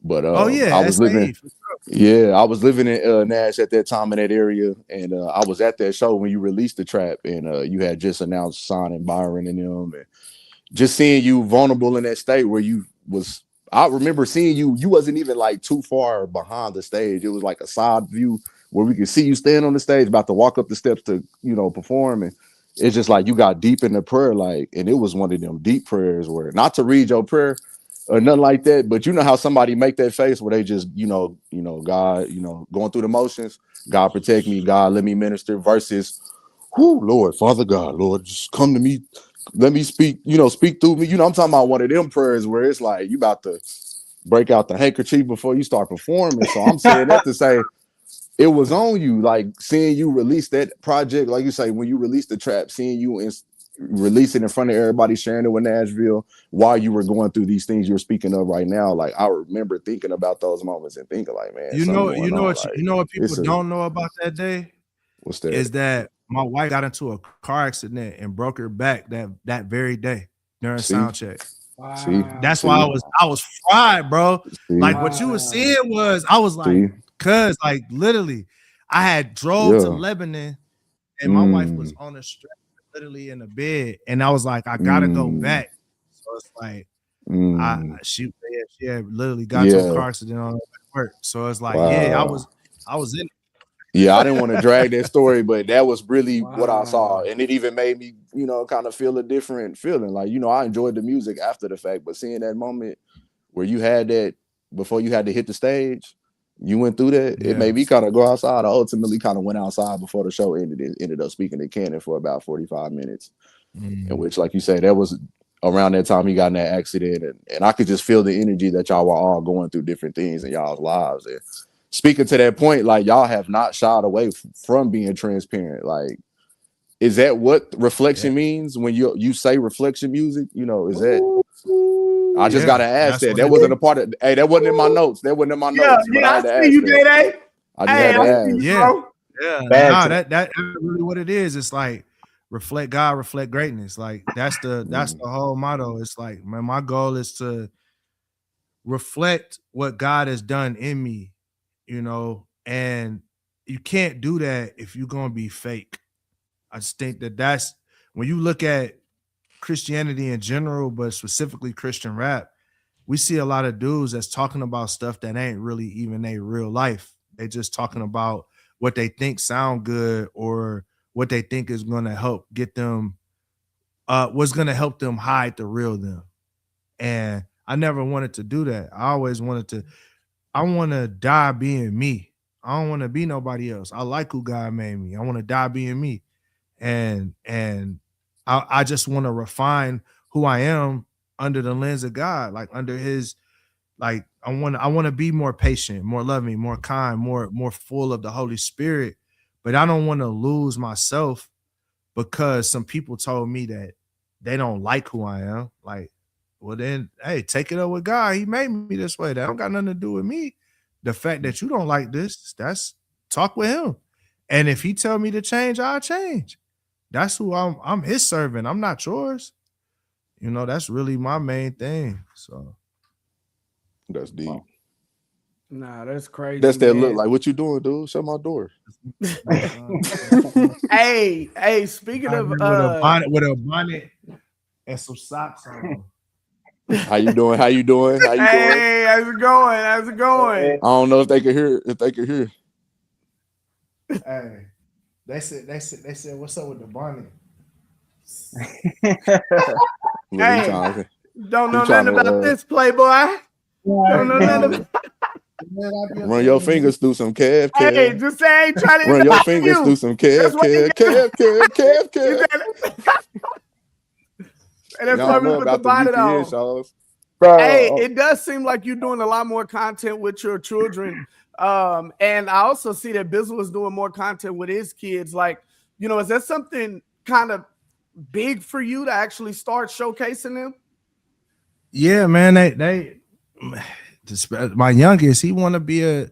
But Oh yeah, I was living. SAE. Yeah, I was living in Nash at that time in that area, and I was at that show when you released the trap, and you had just announced signing Byron and them, and just seeing you vulnerable in that state where you was. I remember seeing you. You wasn't even like too far behind the stage. It was like a side view where we could see you stand on the stage, about to walk up the steps to perform, and it's just like you got deep in the prayer, like, and it was one of them deep prayers where not to read your prayer or nothing like that, but you know how somebody make that face where they just, God, going through the motions, God protect me, God let me minister, versus, whoo, Lord, Father God, Lord, just come to me, let me speak, speak through me. I'm talking about one of them prayers where it's like you about to break out the handkerchief before you start performing. So I'm saying that to say it was on you, like seeing you release that project, like you say, when you released the trap, seeing you release it in front of everybody, sharing it with Nashville while you were going through these things you're speaking of right now. Like I remember thinking about those moments and thinking like, man, something going on. What people don't know about that day? What's that? Is that my wife got into a car accident and broke her back that very day during sound check. Wow. That's why I was fried, bro. Like what you were seeing was, I was like, cause like literally, I had drove to Lebanon and my wife was on the stretcher, literally in the bed, and I was like, I gotta go back. So it's like, she had literally got to a car accident on work. So it's like, I was in it. Yeah, I didn't want to drag that story, but that was really what I saw. And it even made me, kind of feel a different feeling. Like, I enjoyed the music after the fact, but seeing that moment where you had that before you had to hit the stage, you went through that, it made me kind of go outside. I ultimately kind of went outside before the show ended. It ended up speaking to Cannon for about 45 minutes, in which, like you say, that was around that time he got in that accident. And I could just feel the energy that y'all were all going through different things in y'all's lives. And speaking to that point, like y'all have not shied away from being transparent. Like, is that what reflection means when you say reflection music? Is that? I just gotta ask that. That wasn't a part of. Hey, that wasn't in my notes. That wasn't in my notes. But I had to ask you, that. I just had to ask. That really what it is. It's like reflect God, reflect greatness. Like that's the whole motto. It's like, man, my goal is to reflect what God has done in me. And you can't do that if you're gonna be fake. I just think that's when you look at Christianity in general, but specifically Christian rap, we see a lot of dudes that's talking about stuff that ain't really even their real life. They just talking about what they think sound good or what they think is gonna help get them, what's gonna help them hide the real them. And I never wanted to do that. I always I want to die being me. I don't want to be nobody else. I like who God made me. I want to die being me. And I just want to refine who I am under the lens of God, like under his, like I want to be more patient, more loving, more kind, more full of the Holy Spirit. But I don't want to lose myself because some people told me that they don't like who I am. Like, well then, hey, take it up with God. He made me this way. That don't got nothing to do with me. The fact that you don't like this, that's talk with him. And if he tell me to change, I'll change. That's who I'm his servant. I'm not yours. That's really my main thing. So that's deep. Nah, that's crazy. That's that look like, what you doing, dude? Shut my door. Hey, speaking of with a bonnet and some socks on. How you doing? How you doing? Hey, how's it going? I don't know if they could hear. Hey, they said, what's up with the bonnet? Hey, don't know nothing about this, Playboy. Don't know nothing about. Run your fingers through some calf. Hey, just say I ain't trying to run your fingers through some calf. And that's why we put the bonnet on. Hey, it does seem like you're doing a lot more content with your children. And I also see that Bizzle is doing more content with his kids. Like, is that something kind of big for you to actually start showcasing them? Yeah, man. My youngest, he want to be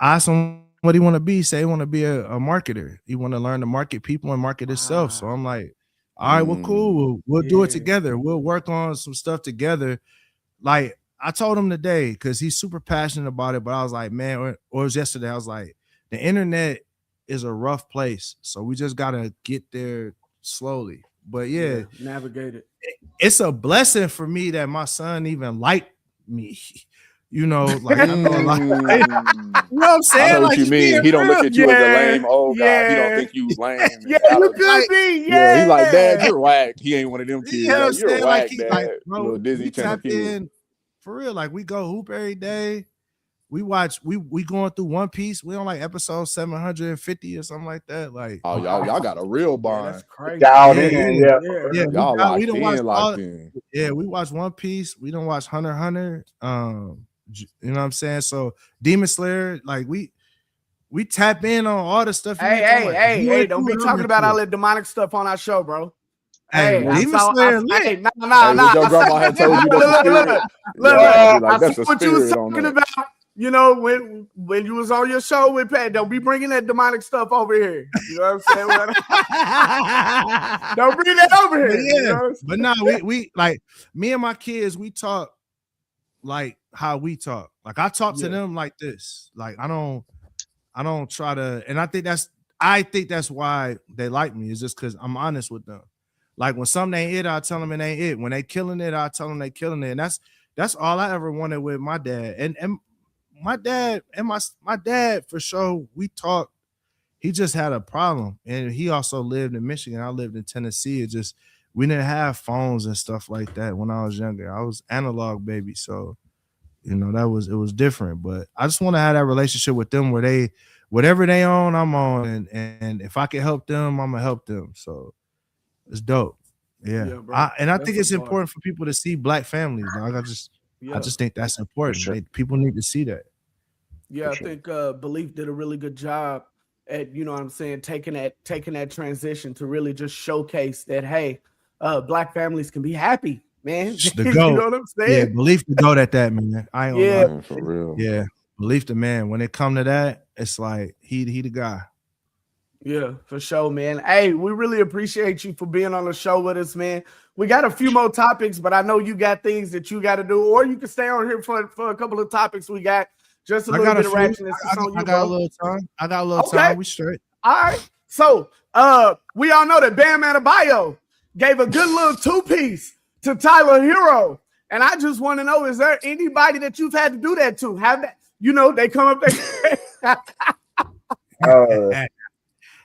awesome. What he want to be? Say he want to be a marketer. He want to learn to market people and market himself. So I'm like, all right, well, cool. We'll do it together. We'll work on some stuff together. Like I told him today because he's super passionate about it, but I was like, man, or it was yesterday. I was like, the internet is a rough place, so we just gotta get there slowly. But yeah, navigate it. It's a blessing for me that my son even liked me. You know, like I know a lot. You know what I'm saying? I know what like, you mean. He don't look at you as a lame old guy. He Yeah. don't think you lame. Yeah, you could be. Yeah, he like, Dad, you're whack. He ain't one of them kids. You know what I'm Like, you're saying? whack, Like, he, Dad. like, bro, Little Disney we Channel tap kid. in for real. Like we go hoop every day. We watch. We going through One Piece. We on like episode 750 or something like that. Like, Oh, y'all got a real bond. That's crazy. Down Yeah, in, yeah. yeah. yeah, Y'all locked we don't watch in, locked in. Yeah, we watch One Piece. We don't watch Hunter x Hunter. You know what I'm saying? So Demon Slayer, like we tap in on all the stuff. Hey, don't be talking about all that demonic stuff on our show, bro. Hey, Demon Slayer, Hey, what your grandma had told you that's a spirit. Look, Like, I that's see a what you was spirit on talking that. about. You know, when you was on your show with Pat, don't be bringing that demonic stuff over here. You know what I'm saying? Don't bring that over here. But yeah, you know? but no, we like me and my kids, we talk like how we talk. Like I talk to them like this. Like I don't try to, and I think that's why they like me, is just because I'm honest with them. Like when something ain't it, I tell them it ain't it. When they killing it, I tell them they killing it. And that's all I ever wanted with my dad. And my dad and my dad for sure, we talked. He just had a problem. And he also lived in Michigan. I lived in Tennessee. It just, we didn't have phones and stuff like that when I was younger. I was analog baby. So, you know, it was different. But I just want to have that relationship with them where they, whatever they own, I'm on. And if I can help them, I'm gonna help them. So it's dope. Yeah. I think it's important for people to see black families. Dog. I just think that's important. Sure. People need to see that. Yeah, I think Belief did a really good job at, you know what I'm saying, taking that transition to really just showcase that, hey, black families can be happy, man. The You GOAT. know what I'm saying? Yeah, Belief the GOAT at that, man. I ain't gonna lie. Man, for real. Yeah, Belief the man. When it come to that, it's like he the guy. Yeah, for sure, man. Hey, we really appreciate you for being on the show with us, man. We got a few more topics, but I know you got things that you got to do, or you can stay on here for a couple of topics we got. Just a little bit of ratchetness. I got a little time. I got a little time. We straight. All right. So we all know that Bam Adebayo gave a good little 2-piece to Tyler Hero. And I just want to know, is there anybody that you've had to do that to? Have that, you know, they come up there.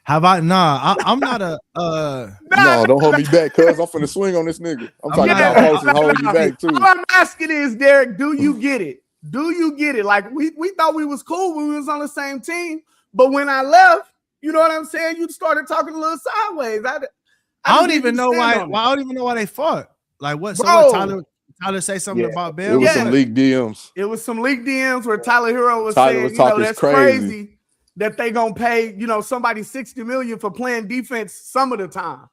How about I'm not a No, don't hold me back, cuz I'm finna swing on this nigga. I'm talking about folks and hold you back too. All I'm asking is, Derek, do you get it? Do you get it? Like we thought we was cool when we was on the same team, but when I left, you know what I'm saying? You started talking a little sideways. I don't even know why. I don't even know why they fought. Like what? So what, Tyler say something about Bam? It was some leaked DMs. It was some leaked DMs where Tyler Hero was Tyler saying, was you know, talking that's crazy that they gonna pay, you know, somebody $60 million for playing defense some of the time.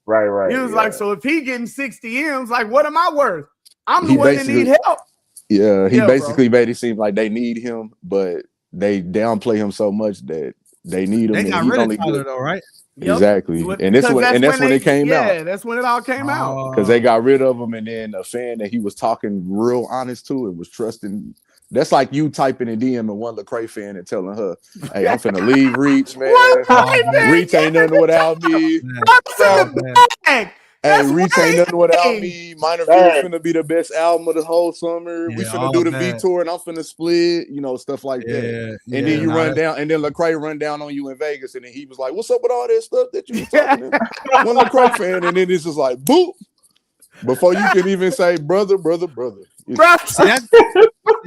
Right. He was like, so if he getting 60 M's, like, what am I worth? I'm the one that need help. Yeah, he basically made it seem like they need him, but they downplay him so much that they need him. They got rid of Tyler though, right? Exactly. And that's when it came out. Yeah, that's when it all came out. Because they got rid of him, and then a fan that he was talking real honest to and was trusting. That's like you typing in DM and one Lecrae fan and telling her, "Hey, I'm finna leave Reach, man. Reach ain't nothing without me. Hey, Reach ain't nothing without me. Minor View finna be the best album of the whole summer. We finna do the V tour, and I'm finna split. You know, stuff like that. And then you run down, and then Lecrae run down on you in Vegas, and then he was like, "What's up with all that stuff that you was talking to?" One Lecrae fan, and then it's just like, boop. Before you can even say, brother. See,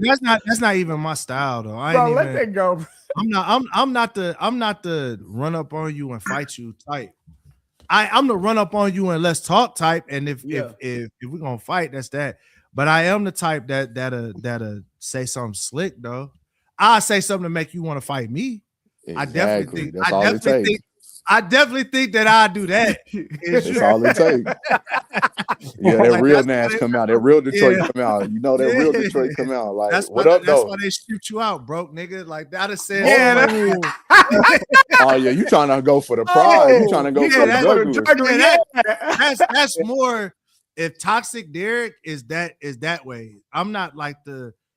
that's not even my style though. Let that go. I'm not the run up on you and fight you type. I'm the run up on you and let's talk type. And if we're gonna fight, that's that. But I am the type that'll say something slick though. I say something to make you want to fight me. Exactly. I definitely think that I do that. That's all it takes. Yeah, that real Nash come out. That real Detroit come out. You know that real Detroit come out. Like, that's what up, though? That's why they shoot you out, broke nigga. Like that is said. Oh yeah, you trying to go for the pride? You trying to go for the jugular? That's more if Toxic Derek is that way, I'm not like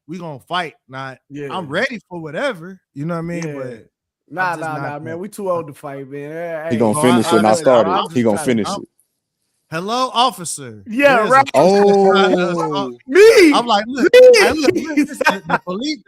we gonna fight. Not I'm ready for whatever. You know what I mean? Yeah. But Nah, man. We too old to fight, man. He gonna finish it, not start it. He gonna finish it. Hello, officer. Yeah, right. Oh, Me. I'm like, look, the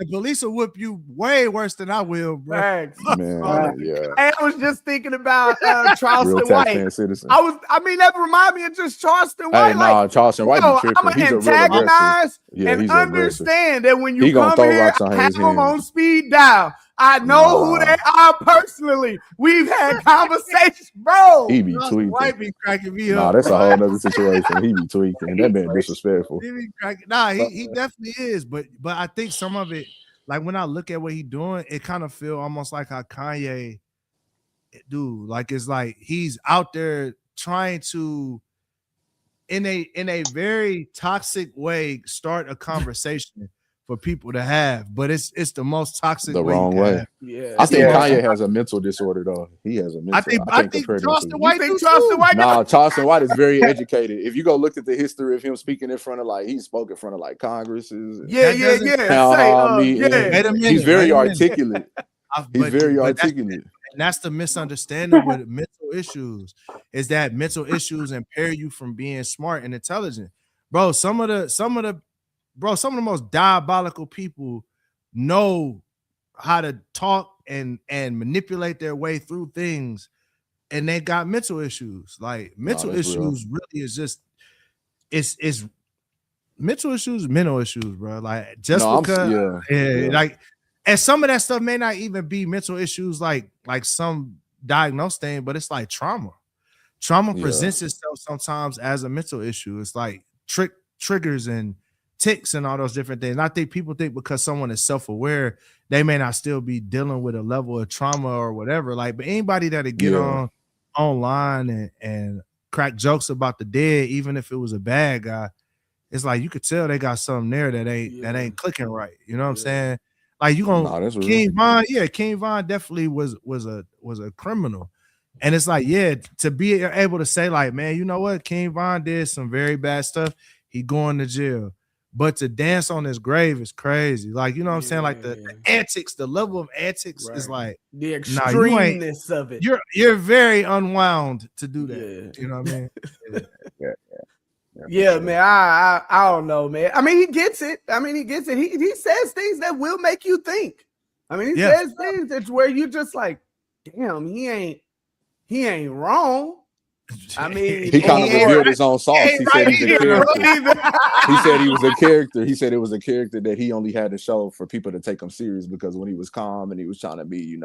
police will whip you way worse than I will, bro. Thanks. man, yeah. I was just thinking about Charleston Real White. taxpaying citizen. I mean, that remind me of just Charleston White. Hey, nah, Charleston White be tripping. I'm He's a real antagonize aggressive. and understand that when you He gonna come throw here, rocks on I have his them hands. on speed dial. I know who they are personally. We've had conversations, bro. He be tweaking. White be cracking me Nah, up. that's a whole nother situation. He be tweaking. That man disrespectful. He be cracking. Nah, he definitely is. But I think some of it, like when I look at what he's doing, it kind of feel almost like how Kanye do. Like it's like he's out there trying to, in a very toxic way, start a conversation for people to have, but it's the most toxic The wrong way. Yeah, I think Kanye has a mental disorder though. He has a mental. I think Charleston White. Nah, Charleston White is very educated. If you go look at the history of him speaking in front of he spoke in front of Congresses. Yeah. He's very articulate. He's very articulate. And that's the misunderstanding with mental issues, is that mental issues impair you from being smart and intelligent. Bro, some of the most diabolical people know how to talk and manipulate their way through things, and they got mental issues. Like mental issues really is just it's mental issues, bro. Like just like, and some of that stuff may not even be mental issues like some diagnosed thing, but it's like trauma. Trauma presents itself sometimes as a mental issue. It's like triggers and ticks and all those different things. And I think people think because someone is self-aware, they may not still be dealing with a level of trauma or whatever. Like, but anybody that'll get online and crack jokes about the dead, even if it was a bad guy, it's like you could tell they got something there that ain't clicking right. You know what I'm saying? Like you gonna King Von definitely was a criminal. And it's like, to be able to say, like, man, you know what? King Von did some very bad stuff. He going to jail. But to dance on his grave is crazy. Like, you know what I'm saying? Like the antics, the level of antics is like the extremeness of it. You're very unwound to do that. Yeah. You know what I mean? Yeah, man. I don't know, man. I mean, he gets it. He says things that will make you think. I mean, he says things that's where you just like, damn, he ain't wrong. I mean, he kind of revealed his own sauce. He said he's a character. He said he was a character. He said it was a character that he only had to show for people to take him serious, because when he was calm and he was trying to be,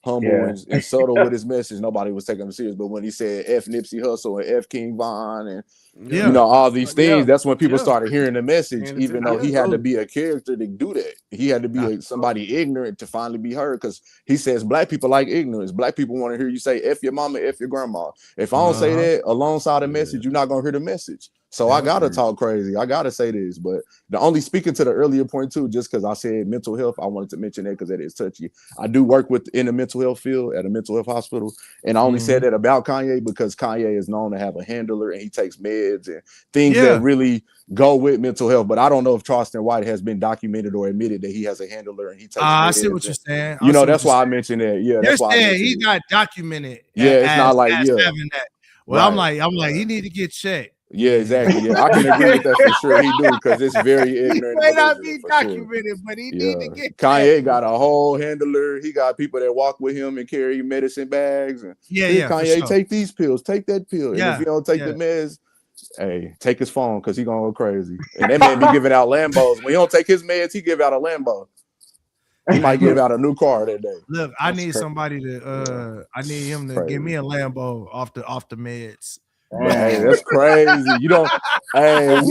humble and subtle with his message, nobody was taking him serious. But when he said F Nipsey Hussle and F King Von and all these things, that's when people started hearing the message, even though he had to be a character to do that. He had to be somebody ignorant to finally be heard, because he says black people like ignorance. Black people want to hear you say F your mama, F your grandma. If I don't say that alongside the message, you're not going to hear the message. So I gotta talk crazy. I gotta say this, but the only speaking to the earlier point too, just because I said mental health, I wanted to mention that because that is touchy. I do work in the mental health field at a mental health hospital, and I only said that about Kanye because Kanye is known to have a handler and he takes meds and things that really go with mental health. But I don't know if Charleston White has been documented or admitted that he has a handler and he takes meds. I see what you're saying. That's why I mentioned that. Yeah, that's why he got documented. It's not like having that. Well, right. I'm like, he need to get checked. Yeah, exactly. Yeah, I can agree with that for sure. He do, because it's very ignorant. He may not be documented, but he need to get Kanye got a whole handler. He got people that walk with him and carry medicine bags. And Kanye, take these pills, take that pill. And if you don't take the meds, hey, take his phone because he gonna go crazy. And that man be giving out Lambos. When he don't take his meds, he give out a Lambo. He might give out a new car that day. Look, I need somebody to I need him to give me a Lambo off the meds. Hey, that's crazy. You don't. That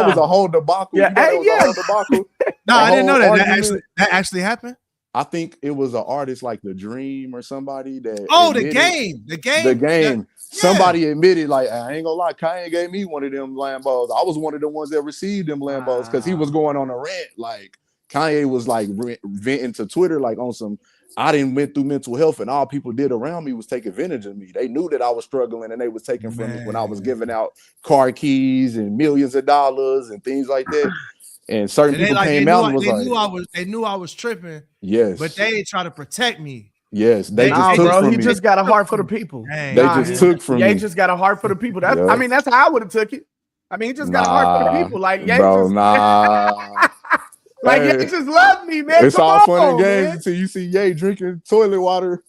was a whole debacle. Yeah, No, I didn't know that. That actually happened. I think it was an artist like The Dream or somebody that. Oh, the game. Somebody admitted, like, I ain't gonna lie, Kanye gave me one of them Lambos. I was one of the ones that received them Lambos because he was going on a rant. Like Kanye was like venting to Twitter, like on some. I didn't went through mental health, and all people did around me was take advantage of me. They knew that I was struggling, and they was taking from me when I was giving out car keys and millions of dollars and things like that. And certain people came out and was like, they knew I was tripping. Yes, but they try to protect me. Yes, they just took bro. from He me. just got a heart for the people. They just took from me. He just got a heart for the people. That's, I mean, that's how I would have took it. I mean, he just got a heart for the people. Like, bro, like, Ye just loved me, man. It's all fun and games until you see Ye drinking toilet water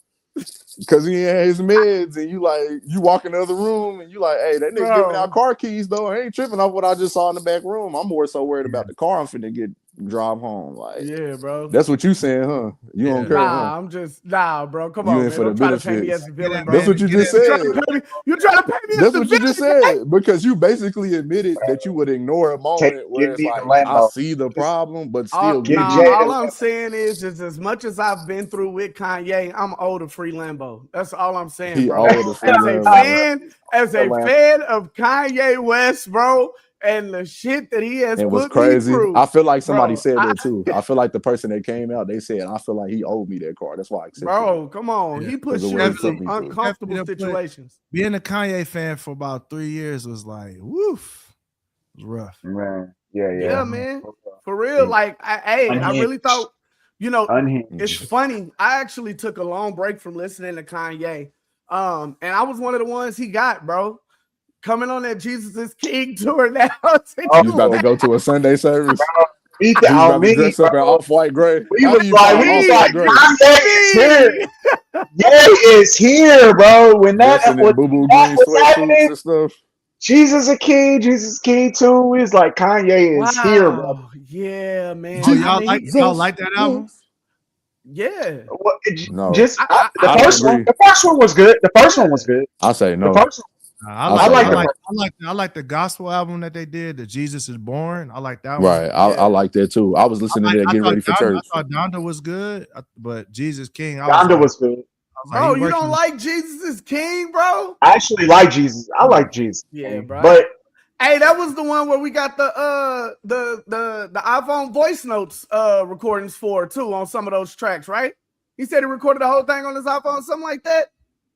because he had his meds, and you walk in the other room and you like, hey, that nigga giving out car keys though. I ain't tripping off what I just saw in the back room. I'm more so worried about the car I'm finna drive home. Like, yeah, bro. That's what you saying, huh? You don't care. I'm just bro. Come on, man. For don't the try to pay me as a villain, bro. That's what you just said. You trying to pay me as a villain? That's what you just said, because you basically admitted that you would ignore a moment where it's like, I see the problem, but still give all I'm saying is as much as I've been through with Kanye, I'm owed a free Lambo. That's all I'm saying, bro. As a fan of Kanye West, bro, and the shit that he has it was put crazy. me through. I feel like somebody said that too. I feel like the person that came out, they said, I feel like he owed me that car. That's why I accepted it. Come on. He put you in some uncomfortable situations. Being a Kanye fan for about 3 years was like, woof. It was rough. Man. Yeah, man. For real. Like, I really thought, it's funny. I actually took a long break from listening to Kanye. And I was one of the ones he got, bro. Coming on that Jesus is King tour now. You about to go to a Sunday service? You about to dress up in off-white gray? We was like, Kanye is here. Ye is here, bro. When that was happening, and stuff. Jesus is King 2 is like, Kanye is here, bro. Yeah, man. Y'all like that album? Yeah. No. The first one was good. I say no. I like the gospel album that they did, the Jesus is Born. I like that one. Right. I like that too. I was listening to that getting ready for church. I thought Donda was good, but Jesus King. Donda was good. Bro, you don't like Jesus is King, bro? I actually like Jesus. I like Jesus. Yeah, bro. But hey, that was the one where we got the iPhone voice notes recordings for too on some of those tracks, right? He said he recorded the whole thing on his iPhone, something like that.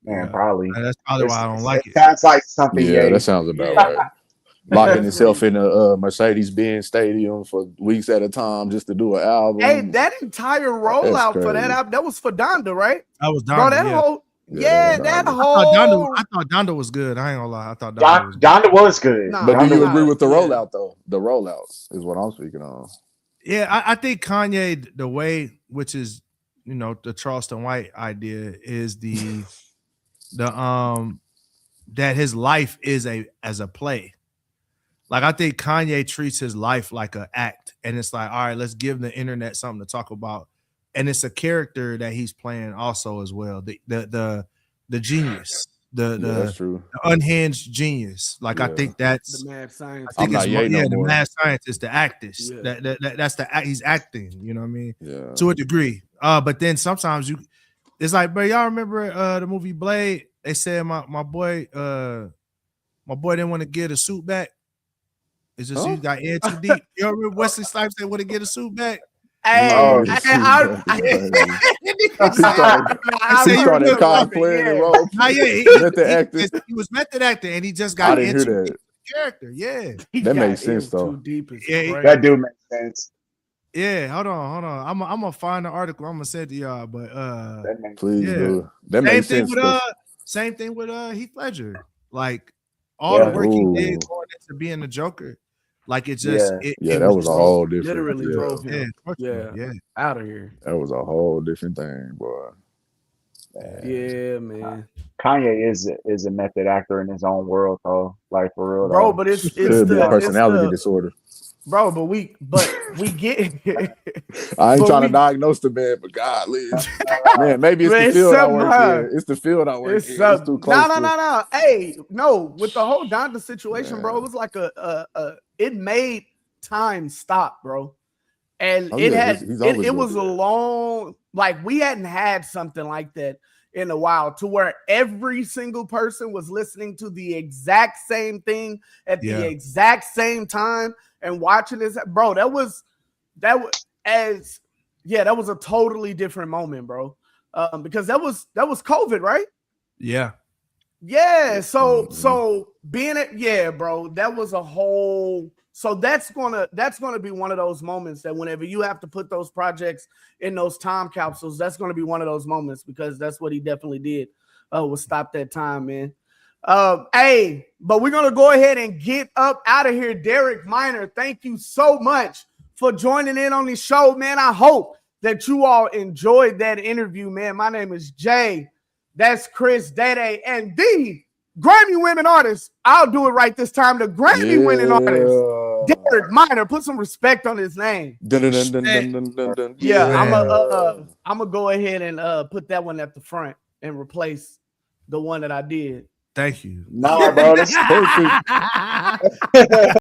Man, probably. That's probably why I don't like it. Sounds like something. Yeah, that sounds about right. Locking himself in a Mercedes-Benz stadium for weeks at a time just to do an album. Hey, that entire rollout for that album, that was for Donda, right? That was Donda. Bro, that whole I thought Donda was good. I ain't gonna lie. I thought Donda was good. But do you agree with the rollout though? The rollouts is what I'm speaking on. Yeah, I think Kanye, the way, which is, the Charleston White idea, is the that his life is as a play. Like, I think Kanye treats his life like an act, and it's like, all right, let's give the internet something to talk about, and it's a character that he's playing also as well. The genius, that's true. The unhinged genius. Like, I think that's the mad scientist. I think it's the mad scientist, the actist. Yeah. That's he's acting. You know what I mean? Yeah. To a degree. But then sometimes it's like, bro, y'all remember the movie Blade? They said my boy didn't want to get a suit back. It's just you got in too deep. You remember Wesley Snipes didn't want to get a suit back? Hey, he started cosplaying the role. He was method acting, and he just got into the character. Yeah, that makes sense though. That do make sense. Yeah, hold on. I'm gonna find the article. I'm gonna send it to y'all, but please do. That makes sense. Same thing with Heath Ledger. Like all the work he did going into being the Joker. Like it just that was a whole different. Literally drove him. Yeah, out of here. That was a whole different thing, boy. Yeah, man. Kanye is a method actor in his own world, though. Like for real, bro. But it's the personality disorder. Bro, but we get. I ain't trying to diagnose the man, but God, man, maybe it's the field I work in. It's the field I work in. It's too close. No. Hey, no, with the whole Donda situation, bro, it was like it made time stop, bro, and it was a long, like we hadn't had something like that in a while, to where every single person was listening to the exact same thing at the exact same time. And watching this, bro, that was a totally different moment, bro. because that was COVID, right? Yeah. Yeah. So being it, yeah, bro, that was a whole. So that's gonna be one of those moments that whenever you have to put those projects in those time capsules, that's gonna be one of those moments, because that's what he definitely did. Was stop that time, man. Hey, but we're gonna go ahead and get up out of here. Derek Minor, thank you so much for joining in on the show, man. I hope that you all enjoyed that interview, man. My name is Jay. That's Chris Dede, and the Grammy winning artist. I'll do it right this time. The Grammy winning artist, Derek Minor. Put some respect on his name. Yeah, I'm gonna go ahead and put that one at the front and replace the one that I did. Thank you. Nah, bro, that's perfect.